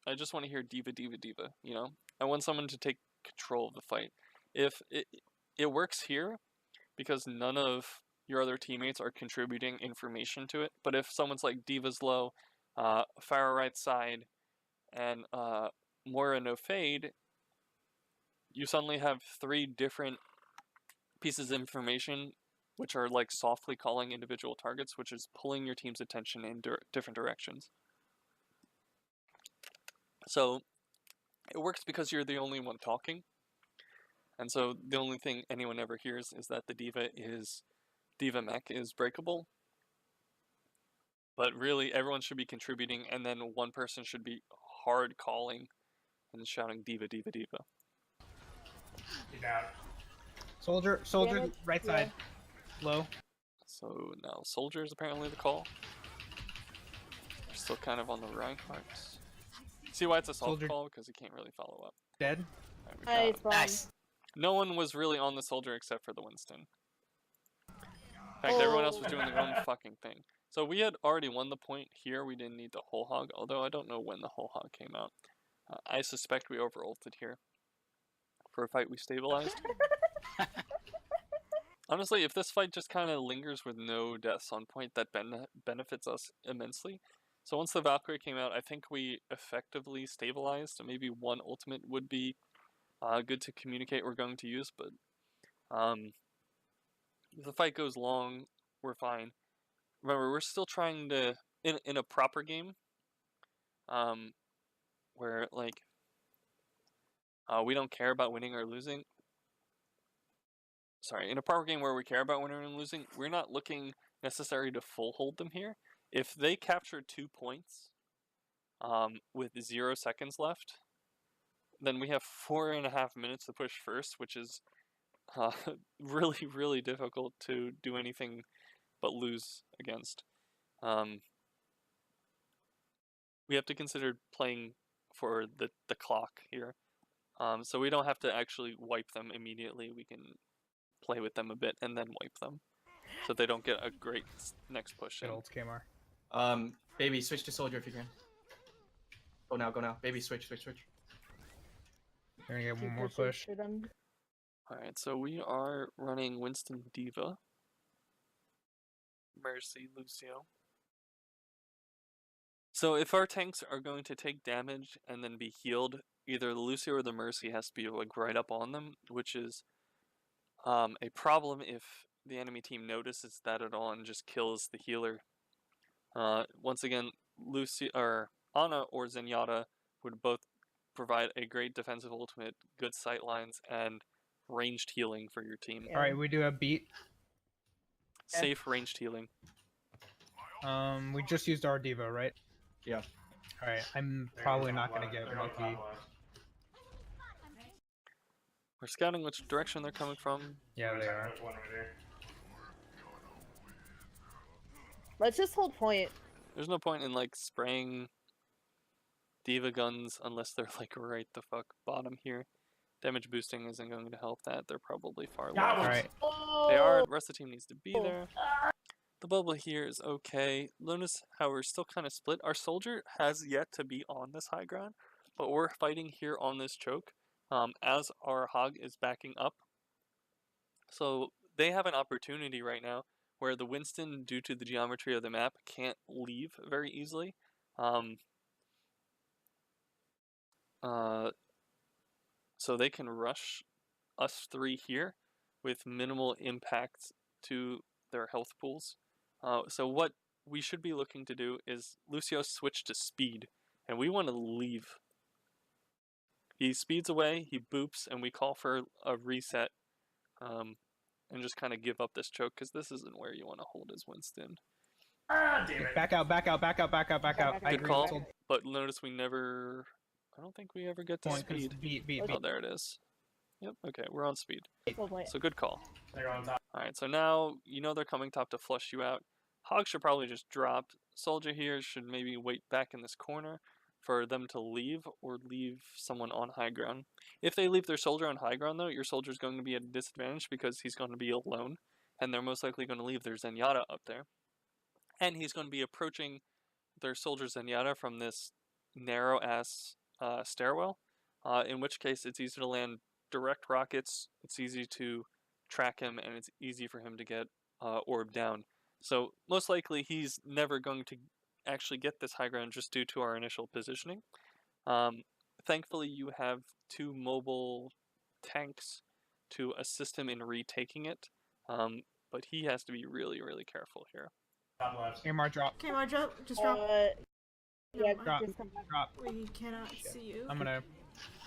I just want to hear diva, diva, diva, you know? I want someone to take control of the fight. If it works here, because none of your other teammates are contributing information to it, but if someone's like diva's low, Pharaoh right side, and Moira no fade, you suddenly have 3 different pieces of information which are like softly calling individual targets, which is pulling your team's attention in different directions. So it works because you're the only one talking, and so the only thing anyone ever hears is that the diva mech is breakable. But really, everyone should be contributing, and then one person should be hard calling and shouting diva, diva, diva.
Get down.
Soldier.
Damage,
Right
yeah.
side. Low.
So now soldier is apparently the call. We're still kind of on the right part. See why it's a soft
Soldier.
call? Because he can't really follow up.
Dead.
Alright, we got
Nice
him.
bomb.
Nice.
No one was really on the soldier except for the Winston. In fact, everyone else was doing their own fucking thing. So we had already won the point here. We didn't need the whole hog, although I don't know when the whole hog came out. I suspect we over-ulted here. For a fight we stabilized. Honestly, if this fight just kind of lingers with no deaths on point, that benefits us immensely. So once the Valkyrie came out, I think we effectively stabilized. Maybe one ultimate would be good to communicate we're going to use, but if the fight goes long, we're fine. Remember, we're still trying to, in a proper game, where like we don't care about winning or losing. Sorry, in a proper game where we care about winning and losing, we're not looking necessary to full hold them here. If they capture 2 points with 0 seconds left, then we have 4.5 minutes to push first, which is really, really difficult to do anything but lose against. We have to consider playing for the clock here. So we don't have to actually wipe them immediately. We can play with them a bit and then wipe them, so they don't get a great next push in.
Good old KMR.
Baby, switch to soldier if you can. Go now, go now. Baby, switch.
They're gonna get
Two
one more
pushes
push.
for them.
Alright, so we are running Winston Diva, Mercy, Lucio. So if our tanks are going to take damage and then be healed, either the Lucio or the Mercy has to be like right up on them, which is a problem if the enemy team notices that at all and just kills the healer. Once again, Lucio or Ana or Zenyatta would both provide a great defensive ultimate, good sight lines, and ranged healing for your team.
Yeah.
All right, we do have beat.
Safe ranged healing.
We just used our Diva, right?
Yeah.
All right, I'm
They're
probably
on
not
top
gonna
left.
get
They're on
lucky.
top
We're scouting which direction they're coming from.
Yeah, they are.
One right there.
Let's just hold point.
There's no point in like spraying diva guns unless they're like right the fuck bottom here. Damage boosting isn't going to help that. They're probably far
Yeah,
left.
Alright.
Oh,
They are. The rest of the team needs to be there. The bubble here is okay. Notice how we're still kind of split. Our soldier has yet to be on this high ground, but we're fighting here on this choke as our hog is backing up. So they have an opportunity right now where the Winston, due to the geometry of the map, can't leave very easily. So they can rush us three here with minimal impact to their health pools. So what we should be looking to do is Lucio switch to speed, and we want to leave. He speeds away, he boops, and we call for a reset, and just kind of give up this choke, because this isn't where you want to hold as Winston.
Ah, damn it.
Back out, back out, back out, back out, back out. I
Good
agree.
call,
Hold
but notice we never... I don't think we ever get to
point, 'cause
speed.
beat.
Oh, there it is. Yep, okay, we're on speed.
hold point.
So good call.
They're on top.
Alright, so now you know they're coming top to flush you out. Hog should probably just drop. Soldier here should maybe wait back in this corner for them to leave or leave someone on high ground. If they leave their soldier on high ground though, your soldier's going to be at a disadvantage because he's going to be alone, and they're most likely going to leave their Zenyatta up there. And he's going to be approaching their soldier Zenyatta from this narrow ass stairwell, in which case it's easy to land direct rockets, it's easy to track him, and it's easy for him to get orb down. So most likely he's never going to actually get this high ground just due to our initial positioning. Thankfully you have two mobile tanks to assist him in retaking it, but he has to be really, really careful here.
Top left.
AMR drop.
Okay, Marjo, just drop.
Yeah,
Drop.
just come back.
Drop.
We cannot see you.
I'm gonna.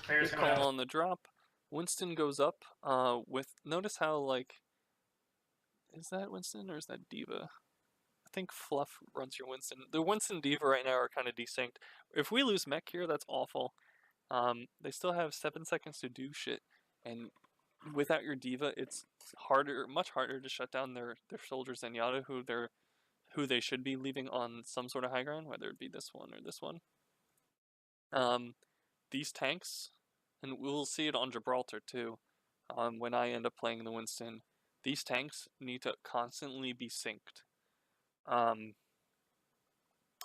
Players
Good
coming
call
out.
on the drop. Winston goes up with... Notice how, like... Is that Winston or is that Diva? I think Fluff runs your Winston. The Winston Diva right now are kind of desynced. If we lose mech here, that's awful. They still have 7 seconds to do shit. And without your Diva, it's harder, much harder to shut down their soldiers Zenyatta, who they should be leaving on some sort of high ground, whether it be this one or this one. These tanks, and we'll see it on Gibraltar too, when I end up playing the Winston, these tanks need to constantly be synced.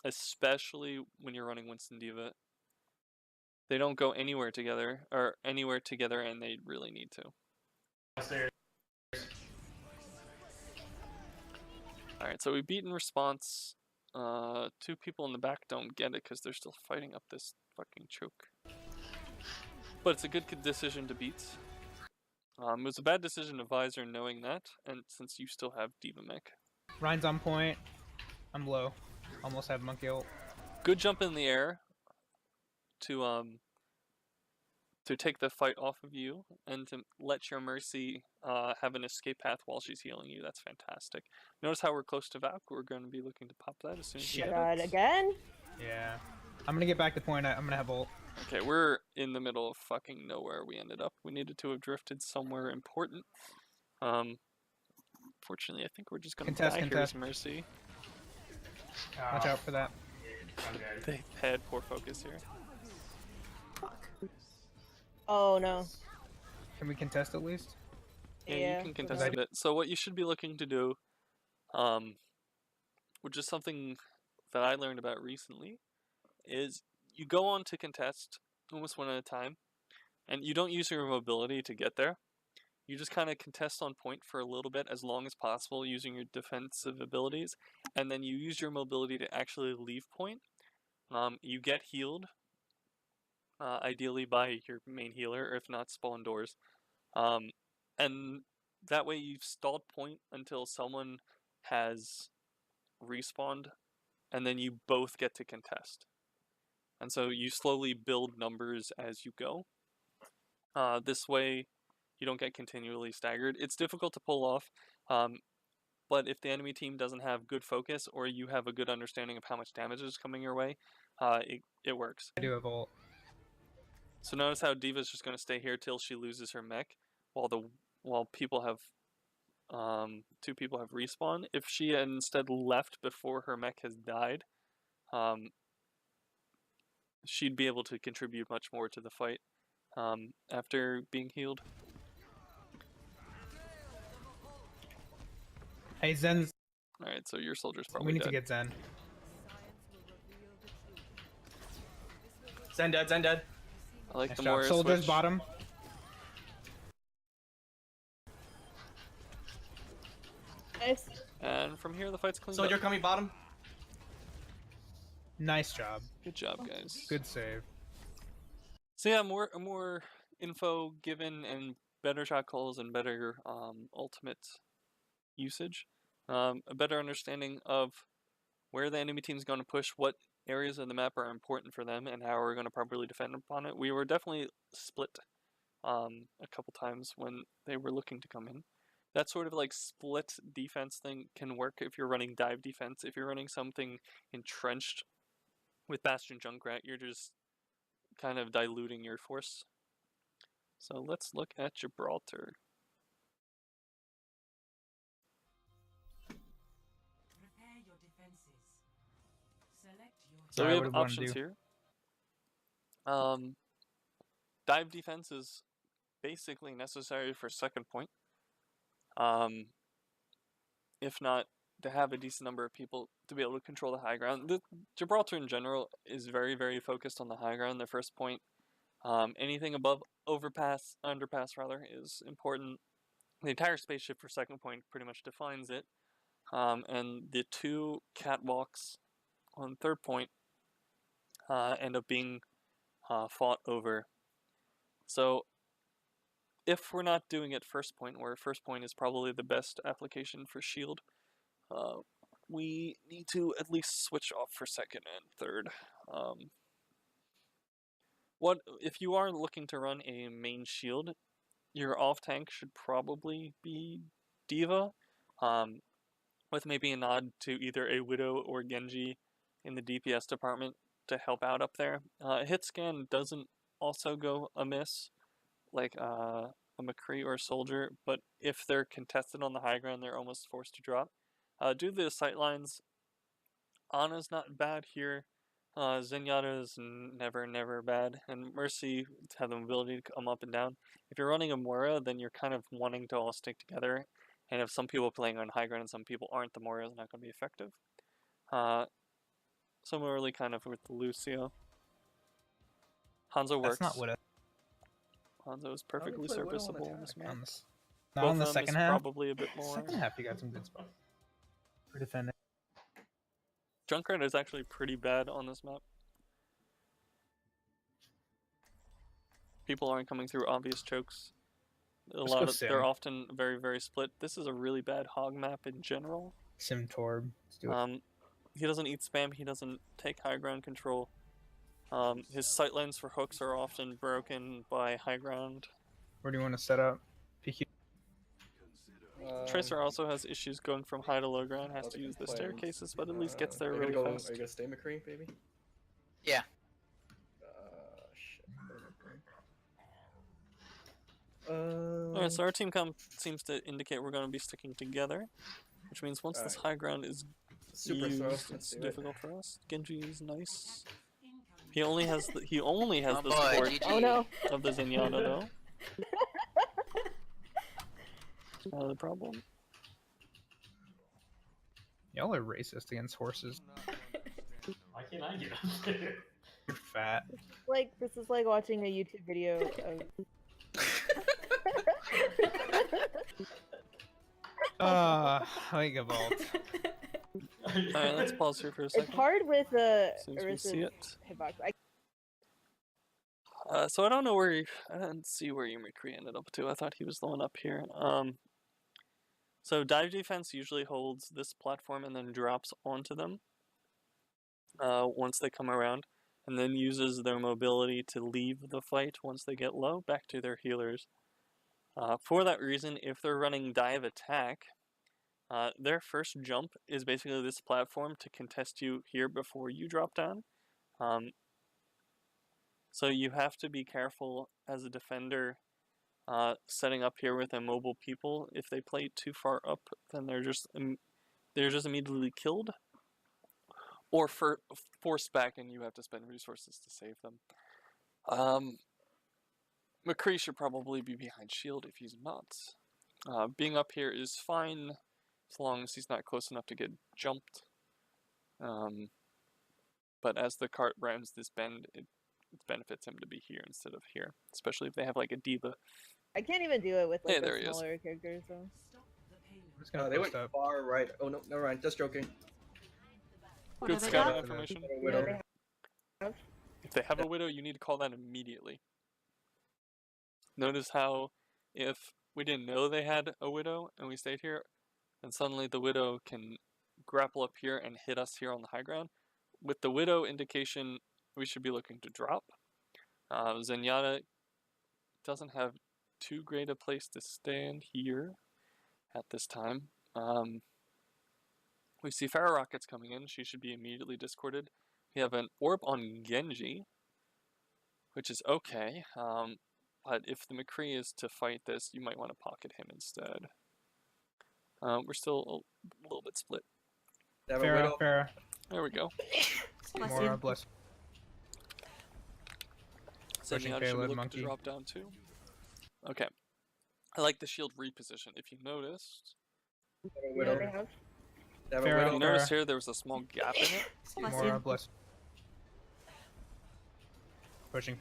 Especially when you're running Winston Diva. They don't go anywhere together, and they really need to.
Downstairs.
Alright, so we beat in response. Two people in the back don't get it because they're still fighting up this fucking choke. But it's a good decision to beat. It was a bad decision to Visor knowing that, and since you still have Diva Mech.
Ryan's on point. I'm low. Almost have monkey ult.
Good jump in the air to take the fight off of you and to let your Mercy have an escape path while she's healing you. That's fantastic. Notice how we're close to Valk. We're going to be looking to pop that as soon as we
Shit.
get
God,
it.
again?
Yeah. I'm gonna get back to point. I'm gonna have ult.
Okay, we're in the middle of fucking nowhere. We ended up. We needed to have drifted somewhere important. Fortunately, I think we're just gonna die here as Mercy.
Watch out for that.
I'm dead.
They had poor focus here.
Fuck.
Oh no.
Can we contest at least?
Yeah,
Yeah,
you can
good
contest
luck.
a bit. So what you should be looking to do, which is something that I learned about recently, is you go on to contest almost one at a time, and you don't use your mobility to get there. You just kind of contest on point for a little bit, as long as possible, using your defensive abilities, and then you use your mobility to actually leave point. You get healed, ideally by your main healer, or if not, spawn doors. And that way you've stalled point until someone has respawned, and then you both get to contest. And so you slowly build numbers as you go. This way you don't get continually staggered. It's difficult to pull off, but if the enemy team doesn't have good focus, or you have a good understanding of how much damage is coming your way, it works.
I do have ult.
So notice how Diva's just going to stay here till she loses her mech, while people have 2 people have respawn. If she had instead left before her mech has died, she'd be able to contribute much more to the fight after being healed.
Hey, Zen,
Alright, so your soldier's probably
we need
dead.
to get Zen.
Zen dead, Zen dead.
I like
Nice
the
job.
Moira
Soldiers
switch.
bottom.
Nice.
And from here, the fight's cleaned
Soldier
up.
coming bottom.
Nice job.
Good job, guys.
Good save.
So yeah, more info given and better shot calls and better ultimate usage. A better understanding of where the enemy team's going to push, what areas of the map are important for them, and how we're going to properly defend upon it. We were definitely split a couple times when they were looking to come in. That sort of like split defense thing can work if you're running dive defense. If you're running something entrenched with Bastion Junkrat, you're just kind of diluting your force. So let's look at Gibraltar. So
Alright,
we
what
have
do we wanna
options
do?
here. Dive defense is basically necessary for second point. If not, to have a decent number of people to be able to control the high ground. Gibraltar in general is very, very focused on the high ground. The first point, anything above underpass rather, is important. The entire spaceship for second point pretty much defines it. And the 2 catwalks on third point end up being fought over. So if we're not doing it first point, where first point is probably the best application for shield, we need to at least switch off for second and third. What if you are looking to run a main shield, your off tank should probably be Diva, with maybe a nod to either a Widow or Genji in the DPS department to help out up there. Hit scan doesn't also go amiss, like a McCree or a Soldier, but if they're contested on the high ground, they're almost forced to drop. Due to the sightlines, Ana's not bad here. Zenyatta is never bad, and Mercy have the ability to come up and down. If you're running a Moira, then you're kind of wanting to all stick together, and if some people are playing on high ground and some people aren't, the Moira is not going to be effective. Similarly, kind of with Lucio. Hanzo works.
That's not what
Hanzo is perfectly
play Widow on
serviceable in this
attack?
map.
on this. Not
Both
on the
of them
second
is
half.
probably a bit more.
Second half, you got some good spots for defending.
Junkrat is actually pretty bad on this map. People aren't coming through obvious chokes. They're often very split. This is a really bad hog map in general.
Sim Torb. Let's do it.
He doesn't eat spam. He doesn't take high ground control. His sightlines for hooks are often broken by high ground.
Where do you want to set up? PQ.
Tracer also has issues going from high to low ground. Has
I'll
to
take
use the
plans.
staircases, but at least gets there
Are you
really
gonna
fast.
Are you gonna stay McCree, baby?
Yeah.
Shit.
Alright, so our team comp seems to indicate we're going to be sticking together, which means once this high ground is
Super
used,
throw.
it's
Let's do it.
difficult for us. Genji is nice. He only has the
Oh boy,
support
GG.
Oh no.
of the Zenyatta though. Not the problem.
Y'all are racist against horses.
Why can't I get up there?
You're fat.
Like this is like watching a YouTube video of
Mega Vault.
Alright, let's pause here for a
it's
second.
hard with the
As soon as we see it.
hitbox.
So I don't know I didn't see where your McCree ended up to. I thought he was the one up here. So dive defense usually holds this platform and then drops onto them once they come around, and then uses their mobility to leave the fight once they get low back to their healers. For that reason, if they're running dive attack, their first jump is basically this platform to contest you here before you drop down. So you have to be careful as a defender setting up here with immobile people. If they play too far up, then they're just immediately killed, or forced back, and you have to spend resources to save them. McCree should probably be behind shield if he's not. Being up here is fine as long as he's not close enough to get jumped. But as the cart rounds this bend, it benefits him to be here instead of here, especially if they have like a diva.
I can't even do it with like
there he
a
is.
smaller character, so.
I'm just gonna
They
post
went
up.
far right. Oh no, never mind. Just joking.
What
Good
do they
scouting
got?
information.
Yeah, they have.
If they have a widow, you need to call that immediately. Notice how if we didn't know they had a widow and we stayed here, then suddenly the widow can grapple up here and hit us here on the high ground. With the widow indication, we should be looking to drop. Zenyatta doesn't have too great a place to stand here at this time. We see Pharaoh Rockets coming in. She should be immediately discorded. We have an orb on Genji, which is okay. But if the McCree is to fight this, you might want to pocket him instead. We're still a little bit split.
They have a
Farah,
widow.
Farah.
There we go.
Bless
More
you.
bless. Pushing
Zenyatta should be
payload,
looking
monkey.
to drop down too. Okay. I like the shield reposition. If you noticed,
They have a
Yeah,
widow.
they have.
They have a
Farah.
if
widow.
you notice here, there was a small gap in it.
Bless
More
you.
bless. Pushing.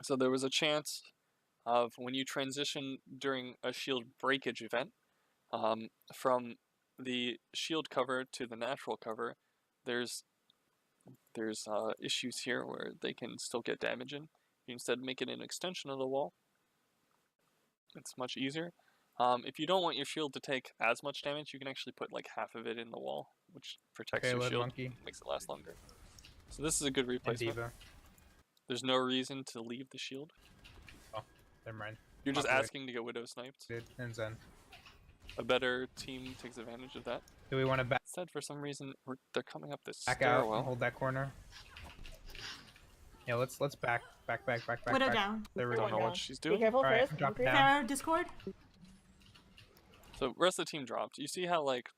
So there was a chance of when you transition during a shield breakage event, from the shield cover to the natural cover, there's issues here where they can still get damage in. You instead make it an extension of the wall. It's much easier. If you don't want your shield to take as much damage, you can actually put like half of it in the wall, which protects your
Payload,
shield,
monkey.
makes it last longer. So this is a good
And
replacement.
Diva.
There's no reason to leave the shield.
Never mind.
You're just
Awkward.
asking to get Widow sniped.
Did and Zen.
A better team takes advantage of that.
Do we want to back
Instead, for some reason, they're coming up this
out and
stairwell.
hold that corner? Yeah, let's back.
Widow down.
There we
Don't
go.
know
Yeah.
what she's
Be
doing.
careful
Alright,
first.
drop
Be
down.
careful.
Pharaoh, Discord.
So rest of the team dropped. You see how like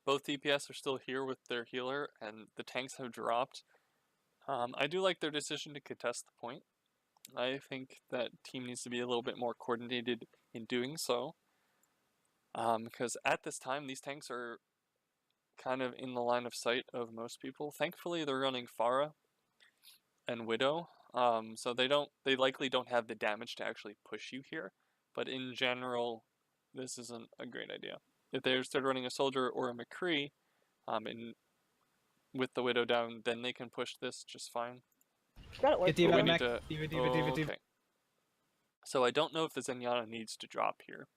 both DPS are still here with their healer, and the tanks have dropped. I do like their decision to contest the point. I think that team needs to be a little bit more coordinated in doing so. Because at this time, these tanks are kind of in the line of sight of most people. Thankfully, they're running Pharah and Widow, so they likely don't have the damage to actually push you here. But in general, this isn't a great idea. If they started running a soldier or a McCree, and with the Widow down, then they can push this just fine.
Got it
Get
worked.
Diva
But we
back.
need to-
Diva.
okay. So I don't know if the Zenyatta needs to drop here.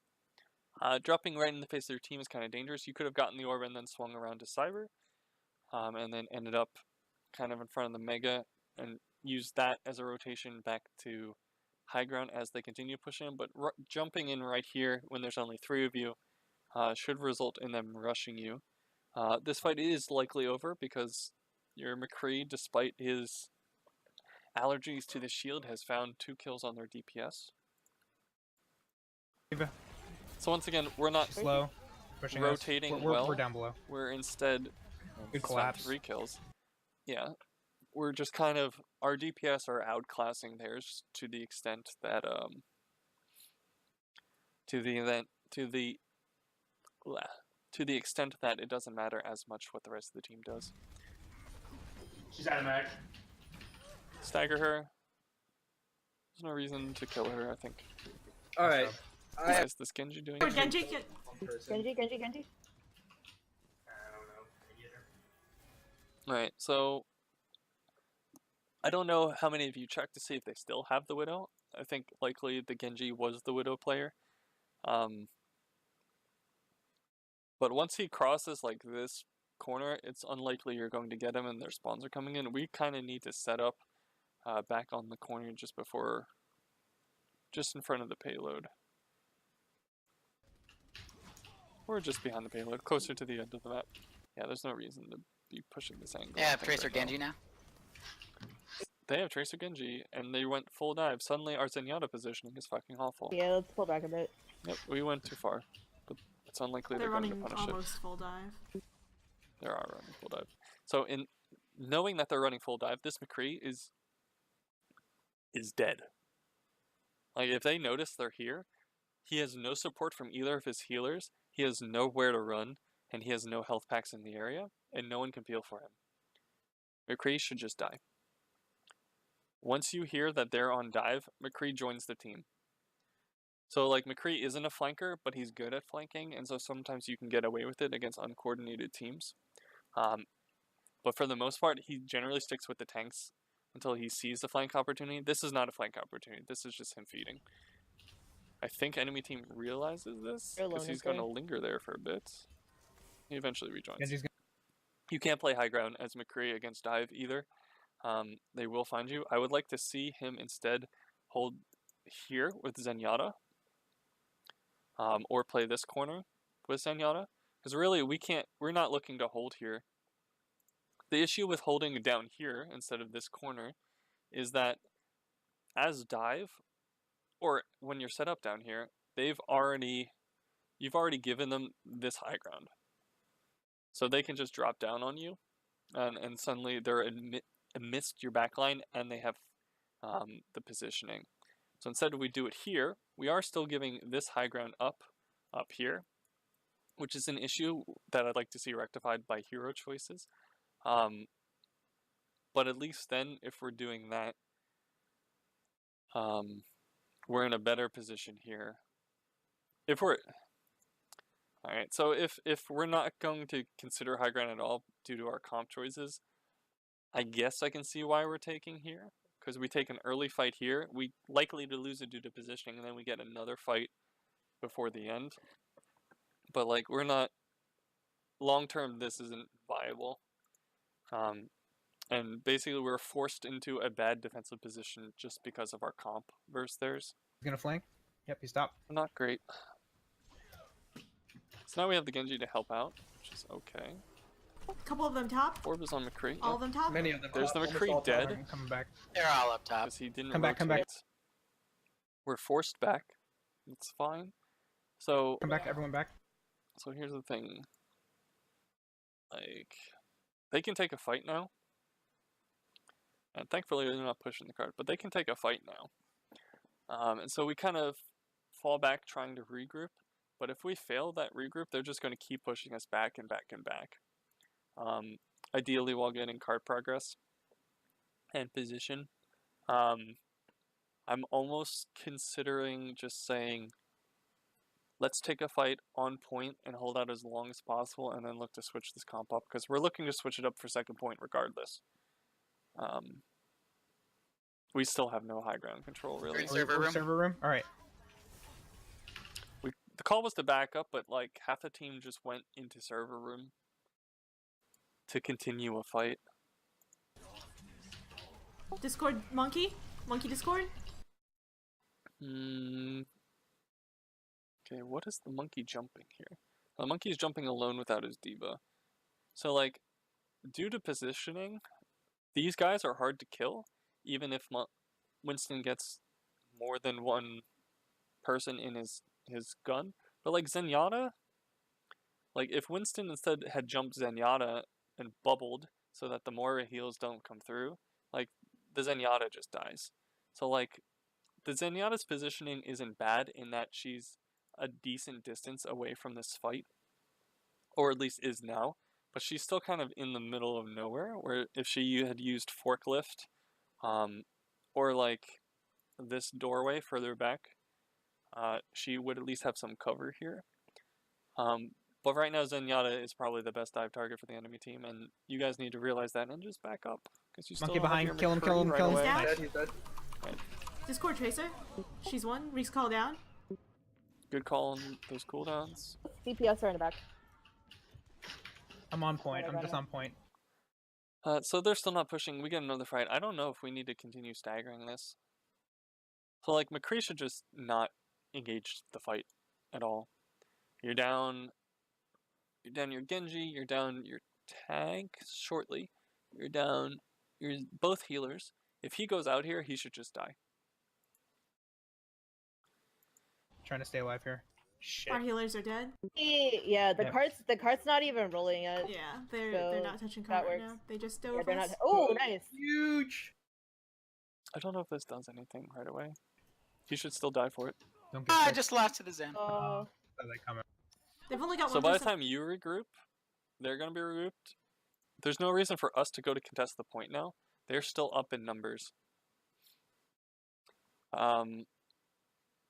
Dropping right in the face of their team is kind of dangerous. You could have gotten the orb and then swung around to Cyber, and then ended up kind of in front of the Mega and used that as a rotation back to high ground as they continue pushing. But jumping in right here when there's only 3 of you should result in them rushing you. This fight is likely over because your McCree, despite his allergies to the shield, has found 2 kills on their DPS.
Diva.
So once again, we're not
Slow. Pushing us.
rotating
We're
well.
down below.
We're instead
Good
spent
collapse.
3 kills. Yeah, we're just kind of, our DPS are outclassing theirs to the extent that to the extent that it doesn't matter as much what the rest of the team does.
She's out of mech.
Stagger her. There's no reason to kill her, I think.
All right.
Why
I have
is this Genji doing
Or
it?
Genji.
a person.
Genji.
I don't know. I get her.
Right, so I don't know how many of you checked to see if they still have the Widow. I think likely the Genji was the Widow player. But once he crosses like this corner, it's unlikely you're going to get him and their spawns are coming in. We kind of need to set up back on the corner just in front of the payload. Or just behind the payload, closer to the end of the map. Yeah, there's no reason to be pushing this angle. I
Yeah,
think,
Tracer
right now.
Genji now.
they have Tracer Genji, and they went full dive. Suddenly, our Zenyatta positioning is fucking awful.
Yeah, let's pull back a bit.
Yep, we went too far. But it's unlikely
They're
they're going to
running
punish it.
almost full dive.
They are running full dive. So in knowing that they're running full dive, this McCree is dead. Like, if they notice they're here, he has no support from either of his healers, he has nowhere to run, and he has no health packs in the area, and no one can peel for him. McCree should just die. Once you hear that they're on dive, McCree joins the team. So, like, McCree isn't a flanker, but he's good at flanking, and so sometimes you can get away with it against uncoordinated teams. But for the most part, he generally sticks with the tanks until he sees the flank opportunity. This is not a flank opportunity. This is just him feeding. I think enemy team realizes this, because he's going to linger there for a bit. He eventually rejoins.
Genji's
You can't play high ground as McCree against dive either. They will find you. I would like to see him instead hold here with Zenyatta. Or play this corner with Zenyatta. Because really, we're not looking to hold here. The issue with holding down here instead of this corner is that as dive, or when you're set up down here, you've already given them this high ground. So they can just drop down on you, and suddenly they're amidst your backline, and they have the positioning. So instead we do it here, we are still giving this high ground up here, which is an issue that I'd like to see rectified by hero choices. But at least then, if we're doing that, we're in a better position here. Alright, so if we're not going to consider high ground at all due to our comp choices, I guess I can see why we're taking here. Because we take an early fight here, we likely to lose it due to positioning, and then we get another fight before the end. But like, we're not, long term this isn't viable. And basically we're forced into a bad defensive position just because of our comp versus theirs.
He's gonna flank. Yep, he stopped.
Not great. So now we have the Genji to help out, which is okay.
A couple of them top.
Orb is on McCree.
All of them top.
Many of them.
There's the
almost
McCree
all top.
dead.
I'm coming back.
They're all up top.
Because he didn't
Come back, come back.
rotate. We're forced back. It's fine. So
Come back, everyone back.
So here's the thing. Like, they can take a fight now. And thankfully they're not pushing the card, but they can take a fight now. And so we kind of fall back trying to regroup. But if we fail that regroup, they're just going to keep pushing us back and back and back. Ideally while getting card progress and position. I'm almost considering just saying, let's take a fight on point and hold out as long as possible and then look to switch this comp up, because we're looking to switch it up for second point regardless. We still have no high ground control, really.
Server room.
Server room? Alright.
The call was to back up, but like half the team just went into server room to continue a fight.
Discord monkey. Monkey Discord.
Okay, what is the monkey jumping here? The monkey is jumping alone without his diva. So like, due to positioning, these guys are hard to kill, even if Winston gets more than one person in his gun. But like Zenyatta, like if Winston instead had jumped Zenyatta and bubbled so that the Moira heals don't come through, like the Zenyatta just dies. So like, the Zenyatta's positioning isn't bad in that she's a decent distance away from this fight, or at least is now, but she's still kind of in the middle of nowhere, where if she had used forklift, or like this doorway further back, she would at least have some cover here. But right now Zenyatta is probably the best dive target for the enemy team, and you guys need to realize that and just back up, because you
Monkey
still don't have
behind,
your
kill him,
McCree
kill him,
right
kill him.
away.
Down.
Dead, he's dead.
Discord Tracer. She's one. Reese call down.
Good call on those cooldowns.
DPS are in the back.
I'm on point. I'm just on point.
So they're still not pushing. We get another fight. I don't know if we need to continue staggering this. So like, McCree should just not engage the fight at all. You're down your Genji, you're down your tank shortly, you're down both healers, If he goes out here, he should just die.
Trying to stay alive here. Shit.
Our healers are dead.
Yeah, the
Yep.
cart's not even rolling yet.
Yeah, they're
So,
not touching
that
cart right
works.
now. They just
Yeah,
dove
they're
us.
not. Oh, nice.
Huge.
I don't know if this does anything right away. He should still die for it.
Don't get
I
tricked.
just lost to the Zen.
Oh,
Are they coming?
They've only got
So
one
by the
person.
time you regroup, they're going to be regrouped. There's no reason for us to go to contest the point now. They're still up in numbers.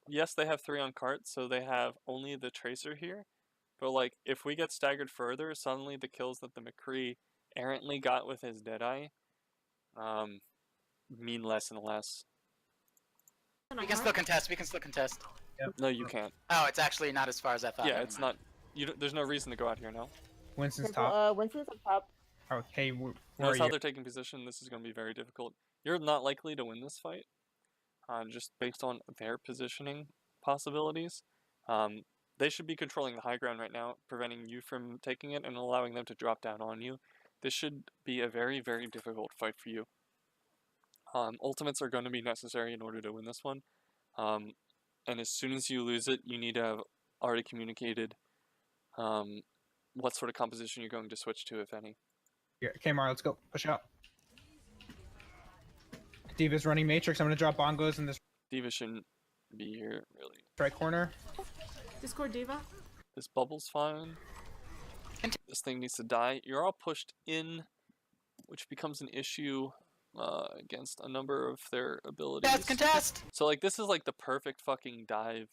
Yes, they have 3 on cart, so they have only the Tracer here. But like, if we get staggered further, suddenly the kills that the McCree errantly got with his Deadeye mean less and less.
We can still contest. We can still contest.
Yep.
No, you can't.
Oh, it's actually not as far as I thought.
Yeah,
Never
it's
mind.
not. There's no reason to go out here now.
Winston's
purple,
top.
Winston's up top.
Oh, hey, where
Notice
are
how
you?
they're taking position. This is going to be very difficult. You're not likely to win this fight, just based on their positioning possibilities. They should be controlling the high ground right now, preventing you from taking it and allowing them to drop down on you. This should be a very, very difficult fight for you. Ultimates are going to be necessary in order to win this one. And as soon as you lose it, you need to have already communicated what sort of composition you're going to switch to, if any.
Here, okay, Mario, let's go. Push out. Diva's running Matrix. I'm gonna drop bongos in this
Diva shouldn't be here, really.
right corner.
Discord Diva.
This bubble's fine. This thing needs to die. You're all pushed in, which becomes an issue against a number of their abilities.
Yes, contest.
So like, this is like the perfect fucking dive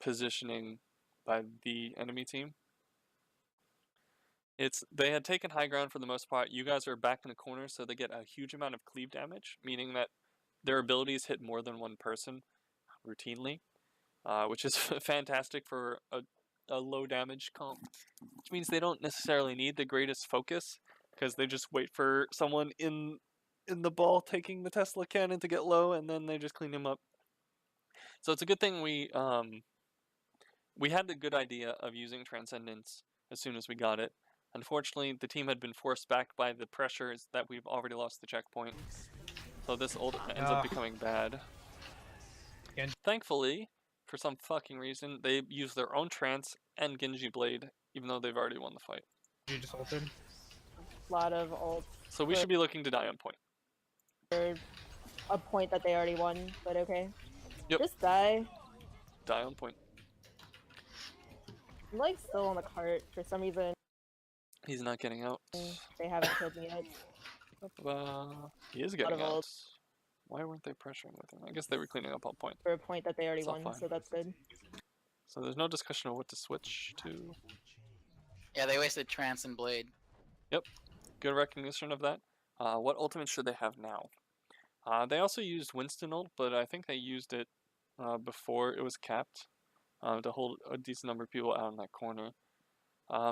positioning by the enemy team. They had taken high ground for the most part. You guys are back in the corner, so they get a huge amount of cleave damage, meaning that their abilities hit more than one person routinely, which is fantastic for a low damage comp, which means they don't necessarily need the greatest focus, because they just wait for someone in the ball taking the Tesla cannon to get low, and then they just clean him up. So it's a good thing we had the good idea of using Transcendence as soon as we got it. Unfortunately, the team had been forced back by the pressures that we've already lost the checkpoint. So this ult ends up becoming bad.
Genji.
Thankfully, for some fucking reason, they used their own Trance and Genji Blade, even though they've already won the fight.
You just ulted.
A lot of ults
So we should be looking to die on point.
for a point that they already won, but okay.
Yep.
Just die.
Die on point.
I'm like still on the cart for some reason.
He's not getting out.
They haven't killed me yet.
He is getting
of
out.
ult.
Why weren't they pressuring with him? I guess they were cleaning up on point.
For a point that they already
It's all
won,
fine.
so that's good.
So there's no discussion of what to switch to.
Yeah, they wasted Trance and Blade.
Good recognition of that. What ultimate should they have now? They also used Winston ult, but I think they used it before it was capped to hold a decent number of people out in that corner.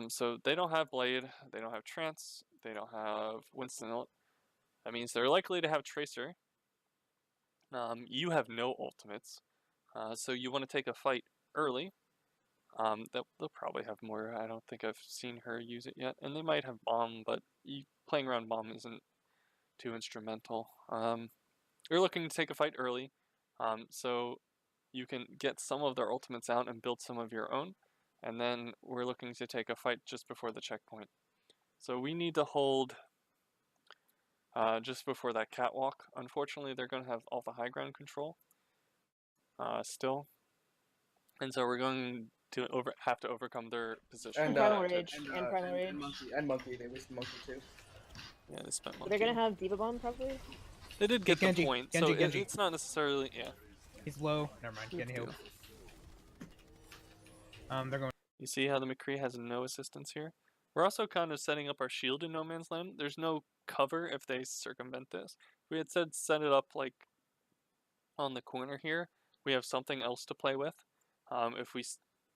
So they don't have Blade, they don't have Trance, they don't have Winston ult. That means they're likely to have Tracer. You have no ultimates, so you want to take a fight early. They'll probably have more. I don't think I've seen her use it yet, and they might have Bomb, but playing around Bomb isn't too instrumental. You're looking to take a fight early, so you can get some of their ultimates out and build some of your own, and then we're looking to take a fight just before the checkpoint. So we need to hold just before that catwalk. Unfortunately, they're going to have all the high ground control still, and so we're going to have to overcome their position.
And Primal Rage, and Primal Rage.
And Monkey. They wasted Monkey too.
Yeah, they spent
They're
monkey.
gonna have Diva Bomb probably.
They did get
Genji,
the point,
Genji,
so
Genji.
it's not necessarily, yeah.
He's low. Never mind. Getting healed. They're going.
You see how the McCree has no assistance here? We're also kind of setting up our shield in no man's land. There's no cover if they circumvent this. If we had said set it up like on the corner here, we have something else to play with. If we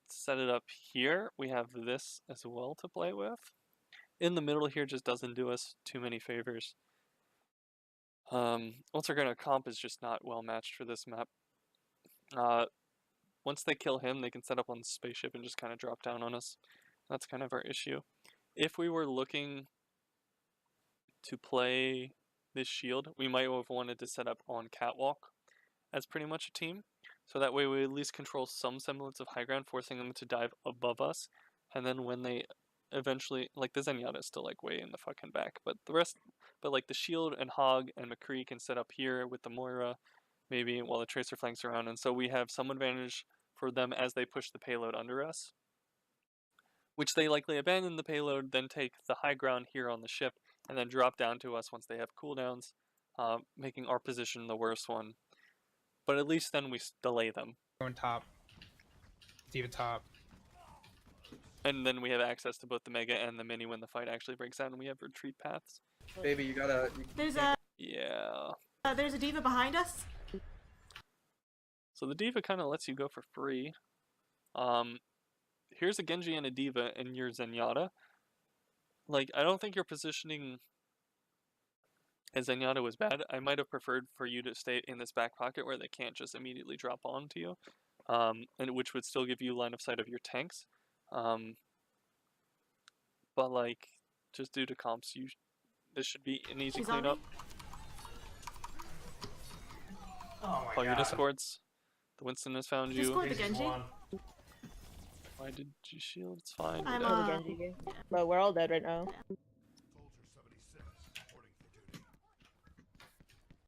set it up here, we have this as well to play with. In the middle here just doesn't do us too many favors. Once our comp is just not well matched for this map. Once they kill him, they can set up on the spaceship and just kind of drop down on us. That's kind of our issue. If we were looking to play this shield, we might have wanted to set up on catwalk as pretty much a team. So that way we at least control some semblance of high ground, forcing them to dive above us. And then when they eventually, like the Zenyatta is still like way in the fucking back, but the rest, but like the shield and Hog and McCree can set up here with the Moira, maybe while the Tracer flanks around. And so we have some advantage for them as they push the payload under us, which they likely abandon the payload, then take the high ground here on the ship, and then drop down to us once they have cooldowns, making our position the worst one. But at least then we delay them.
Going top. D.Va top.
And then we have access to both the Mega and the Mini when the fight actually breaks out, and we have retreat paths.
Baby, you gotta.
There's
Yeah.
there's a D.Va behind us.
So the D.Va kind of lets you go for free. Here's a Genji and a D.Va and your Zenyatta. Like, I don't think your positioning as Zenyatta was bad. I might have preferred for you to stay in this back pocket where they can't just immediately drop onto you, and which would still give you line of sight of your tanks. But like, just due to comps, this should be an easy
She's on
cleanup.
me.
Oh my
Call your
god.
discords. The Winston has found you.
Discord the
This is
Genji.
one.
Why did you shield? It's fine.
I'm,
whatever.
Oh, the Genji. But we're all dead right now.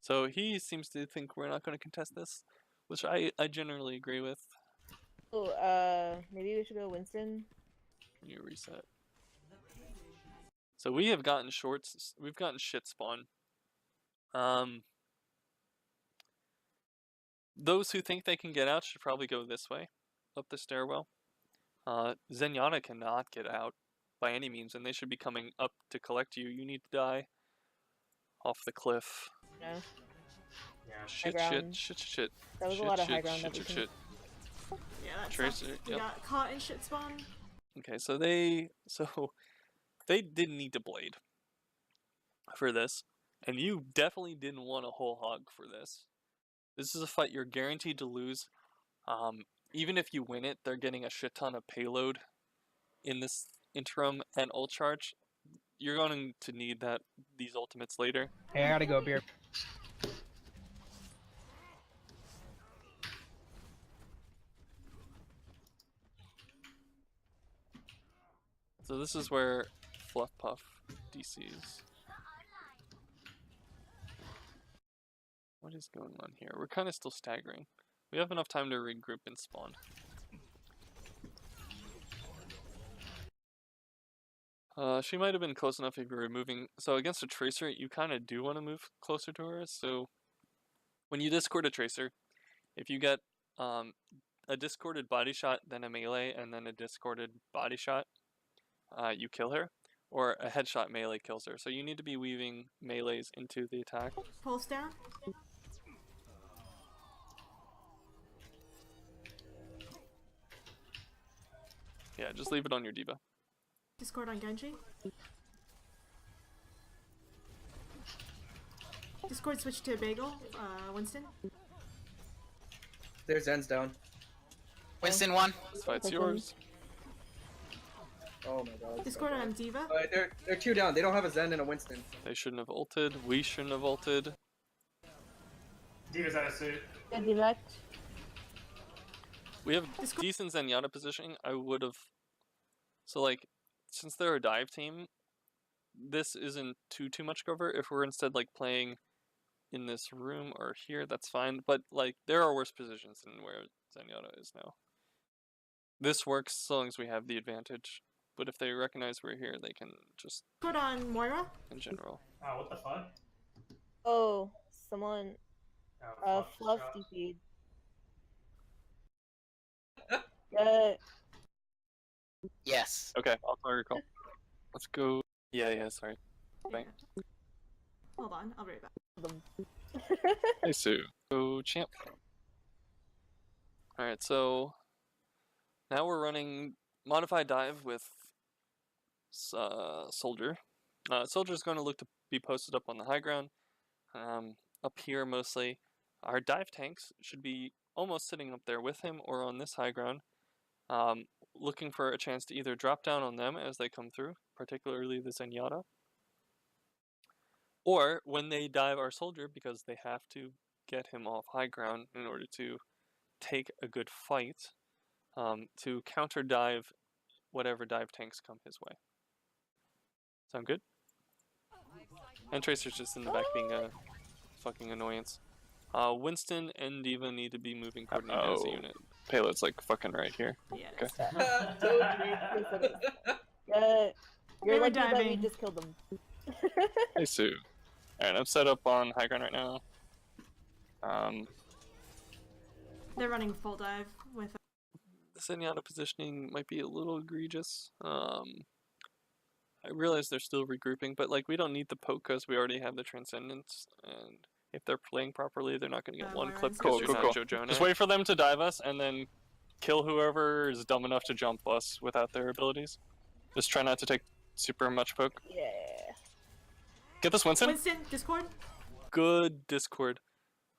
So he seems to think we're not going to contest this, which I generally agree with.
Oh, maybe we should go Winston.
Can you reset? So we have gotten shorts. We've gotten shit spawn. Those who think they can get out should probably go this way, up the stairwell. Zenyatta cannot get out by any means, and they should be coming up to collect you. You need to die off the cliff.
No,
Yeah.
Shit,
ground.
shit.
that was
shit,
a lot of
shit,
high ground that we
shit,
can.
shit.
Yeah, that's
Tracer,
we
yep.
got caught in shit spawn.
Okay, so they didn't need to blade for this, and you definitely didn't want a whole hog for this. This is a fight you're guaranteed to lose. Even if you win it, they're getting a shit ton of payload in this interim and ult charge. You're going to need these ultimates later.
Hey, I gotta go, beer.
So this is where Fluff Puff DCs. What is going on here? We're kind of still staggering. We have enough time to regroup and spawn. She might have been close enough if you were moving. So against a Tracer, you kind of do want to move closer to her. So when you discord a Tracer, if you get a discorded body shot, then a melee, and then a discorded body shot, you kill her. Or a headshot melee kills her. So you need to be weaving melees into the attack.
Pulse down.
Yeah, just leave it on your D.Va.
Discord on Genji. Discord switch to Bagel. Winston.
There's Zen's down.
Winston won.
This fight's
Okay.
yours.
Oh my god.
Discord on D.Va.
They're two down. They don't have a Zen and a Winston.
They shouldn't have ulted. We shouldn't have ulted.
D.Va's out of suit.
Good direct.
We have
Discord-
decent Zenyatta positioning. I would have. So like, since they're a dive team, this isn't too much cover. If we're instead like playing in this room or here, that's fine. But like, there are worse positions than where Zenyatta is now. This works so long as we have the advantage. But if they recognize we're here, they can just,
Discord on Moira.
in general.
Oh, what the fuck?
Oh, someone.
Oh,
Fluff
shot.
DP'd.
Yes.
Okay, I'll try your call. Let's go. Yeah, sorry. Bang.
Hold on, I'll be right back.
Hey, Sue. Go champ. Alright, so now we're running modified dive with Soldier. Soldier's going to look to be posted up on the high ground. Up here mostly. Our dive tanks should be almost sitting up there with him or on this high ground. Looking for a chance to either drop down on them as they come through, particularly the Zenyatta. Or when they dive our soldier, because they have to get him off high ground in order to take a good fight, to counter dive whatever dive tanks come his way. Sound good? And Tracer's just in the back being a fucking annoyance. Winston and Diva need to be moving coordinated as a unit. Payload's like fucking right here.
Yeah.
Okay.
Yeah,
They
you're
were
lucky that we
diving.
just killed them.
Hey Sue. Alright, I'm set up on high ground right now.
They're running full dive with.
The Zenyatta positioning might be a little egregious. I realize they're still regrouping, but like we don't need the poke because we already have the Transcendence, and if they're playing properly, they're not going to get one
Moira
clip
and
because
Sue.
you're not Joe Jonah. Just wait for them to dive us, and then kill whoever is dumb enough to jump us without their abilities. Just try not to take super much poke.
Yeah.
Get this, Winston.
Winston, Discord.
Good Discord.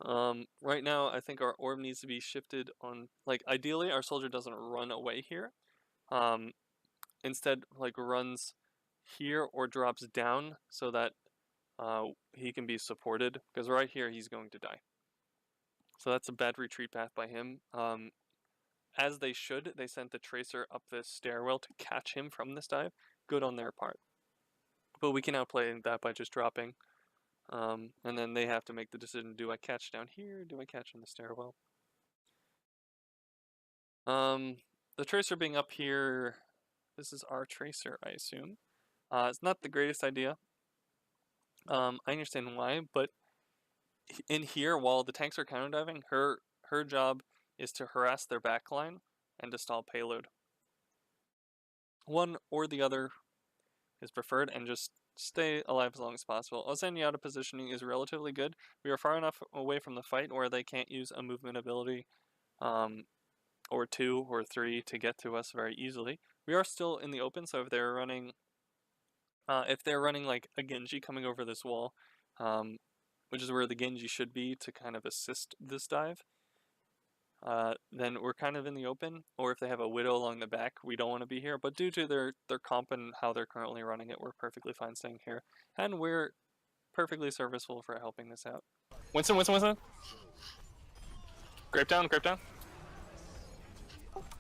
Right now, I think our orb needs to be shifted on. Like, ideally, our soldier doesn't run away here. Instead, like runs here or drops down so that he can be supported, because right here he's going to die. So that's a bad retreat path by him. As they should, they sent the Tracer up this stairwell to catch him from this dive. Good on their part. But we can outplay that by just dropping. And then they have to make the decision, do I catch down here, do I catch in the stairwell? The Tracer being up here, this is our Tracer, I assume. It's not the greatest idea. I understand why, but in here, while the tanks are counter diving, her job is to harass their backline and to stall payload. One or the other is preferred, and just stay alive as long as possible. Our Zenyatta positioning is relatively good. We are far enough away from the fight where they can't use a movement ability, or 2 or 3 to get to us very easily. We are still in the open, so if they're running like a Genji coming over this wall, which is where the Genji should be to kind of assist this dive, then we're kind of in the open. Or if they have a Widow along the back, we don't want to be here. But due to their comp and how they're currently running it, we're perfectly fine staying here. And we're perfectly serviceable for helping this out. Winston, Winston, Winston! Grape down, grape down.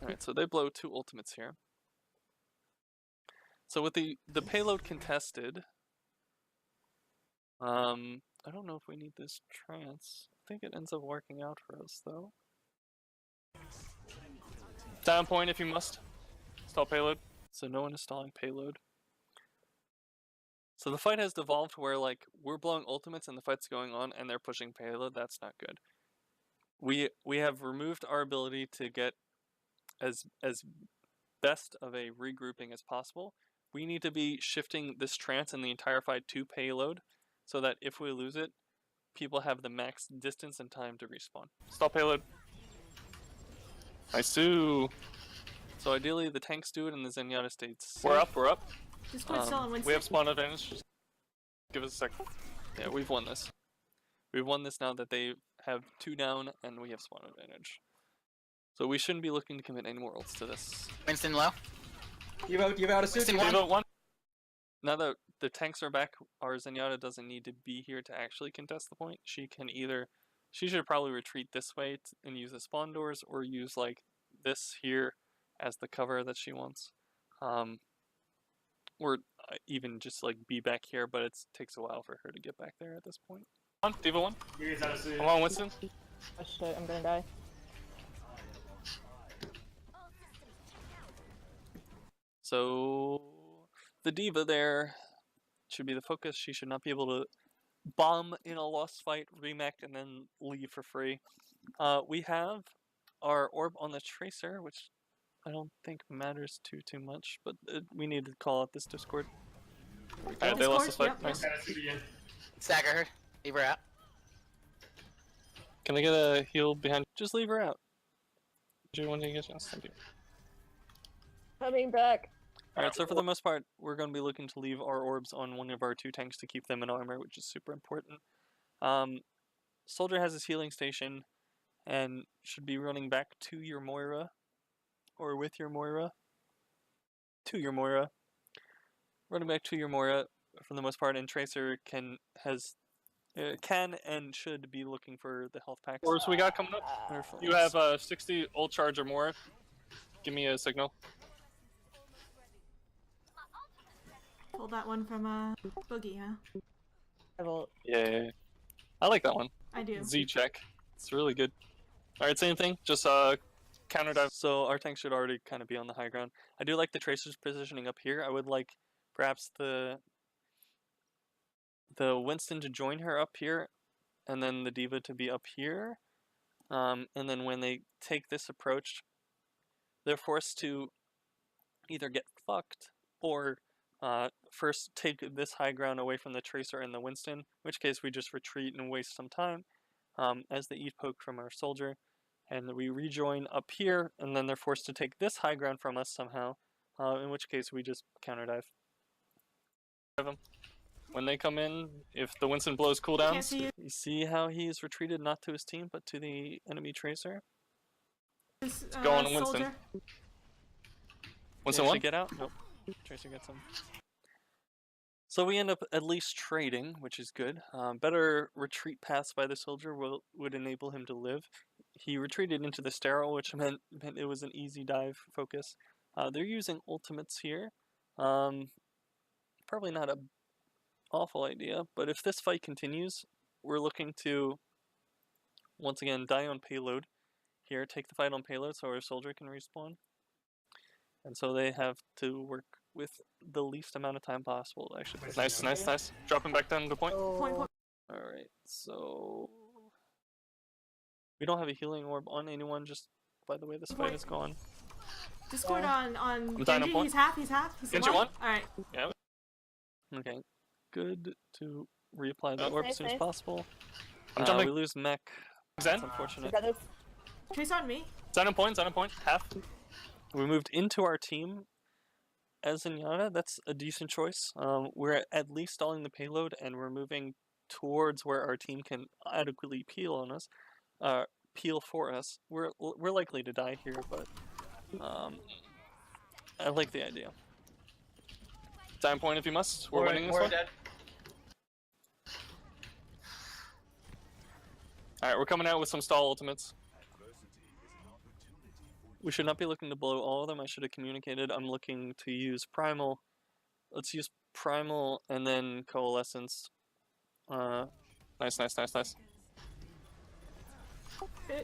Alright, so they blow 2 ultimates here. So with the payload contested, I don't know if we need this trance. I think it ends up working out for us, though. Down point if you must. Stall payload. So no one is stalling payload. So the fight has devolved where, like, we're blowing ultimates and the fight's going on and they're pushing payload. That's not good. We have removed our ability to get as best of a regrouping as possible. We need to be shifting this trance and the entire fight to payload, so that if we lose it, people have the max distance and time to respawn. Stall payload. Nice too. So ideally the tanks do it and the Zenyatta states. We're up, we're up.
Discord still on Winston.
We have spawn advantage. Just give us a sec. Yeah, we've won this. We've won this now that they have 2 down and we have spawn advantage. So we shouldn't be looking to commit any more ults to this.
Winston low.
Give out a suit.
Winston
Leave
one.
out 1. Now that the tanks are back, our Zenyatta doesn't need to be here to actually contest the point. She should probably retreat this way and use the spawn doors, or use like this here as the cover that she wants. Or even just like be back here, but it takes a while for her to get back there at this point. Come on, Diva 1.
You guys have to see.
Come on, Winston.
Oh shit, I'm gonna die.
So the Diva there should be the focus. She should not be able to bomb in a lost fight, remech, and then leave for free. We have our orb on the Tracer, which I don't think matters too much, but we need to call out this Discord. Alright, they lost this fight.
Yep,
Nice.
Gotta see you.
Stagger her. Leave her out.
Can I get a heal behind? Just leave her out. Do you want to get a chance? Thank you.
Coming back.
Alright, so for the most part, we're going to be looking to leave our orbs on one of our 2 tanks to keep them in armor, which is super important. Soldier has his healing station and should be running back to your Moira, or with your Moira. To your Moira. Running back to your Moira. for the most part, and Tracer can and should be looking for the health packs.
Force we got coming up.
Wonderful.
You have 60 ult charge or more. Give me a signal.
Pull that one from Boogie, huh?
I will.
Yeah.
I like that one.
I do.
Z check.
It's really good.
Alright, same thing. Just counter dive.
So our tank should already kind of be on the high ground. I do like the Tracer's positioning up here. I would like perhaps the Winston to join her up here, and then the D.Va to be up here. And then when they take this approach, they're forced to either get fucked or first take this high ground away from the Tracer and the Winston, in which case we just retreat and waste some time as they eat poke from our soldier, and we rejoin up here, and then they're forced to take this high ground from us somehow, in which case we just counter dive.
When they come in, if the Winston blows
Can't
cooldowns,
see you.
You see how he's retreated not to his team but to the enemy Tracer?
This,
go on Winston.
soldier.
Winston
Did he
one.
get out? Nope. Tracer gets him. So we end up at least trading, which is good. Better retreat paths by the soldier would enable him to live. He retreated into the sterile, which meant it was an easy dive focus. They're using ultimates here. Probably not a awful idea, but if this fight continues, we're looking to once again die on payload here, take the fight on payload so our soldier can respawn. And so they have to work with the least amount of time possible, actually.
Nice. Dropping back down to point.
Point.
Alright, so we don't have a healing orb on anyone, just by the way this fight is going.
Discord on
I'm dying on
Genji.
point.
He's half. He's
Genji
one.
one.
Alright.
Yeah.
Okay, good to reapply the
Nice,
orb
nice,
as soon as
nice.
possible.
I'm
We
jumping.
lose mech.
Zen.
That's unfortunate.
Got this.
Trace on me.
Zen on point. Half.
We moved into our team as Zenyatta. That's a decent choice. We're at least stalling the payload, and we're moving towards where our team can adequately peel on us. Peel for us. We're likely to die here, but I like the idea.
Time point if you must. We're winning this
We're
one.
dead.
Alright, we're coming out with some stall ultimates.
We should not be looking to blow all of them. I should have communicated. I'm looking to use Primal. Let's use Primal and then Coalescence.
Nice.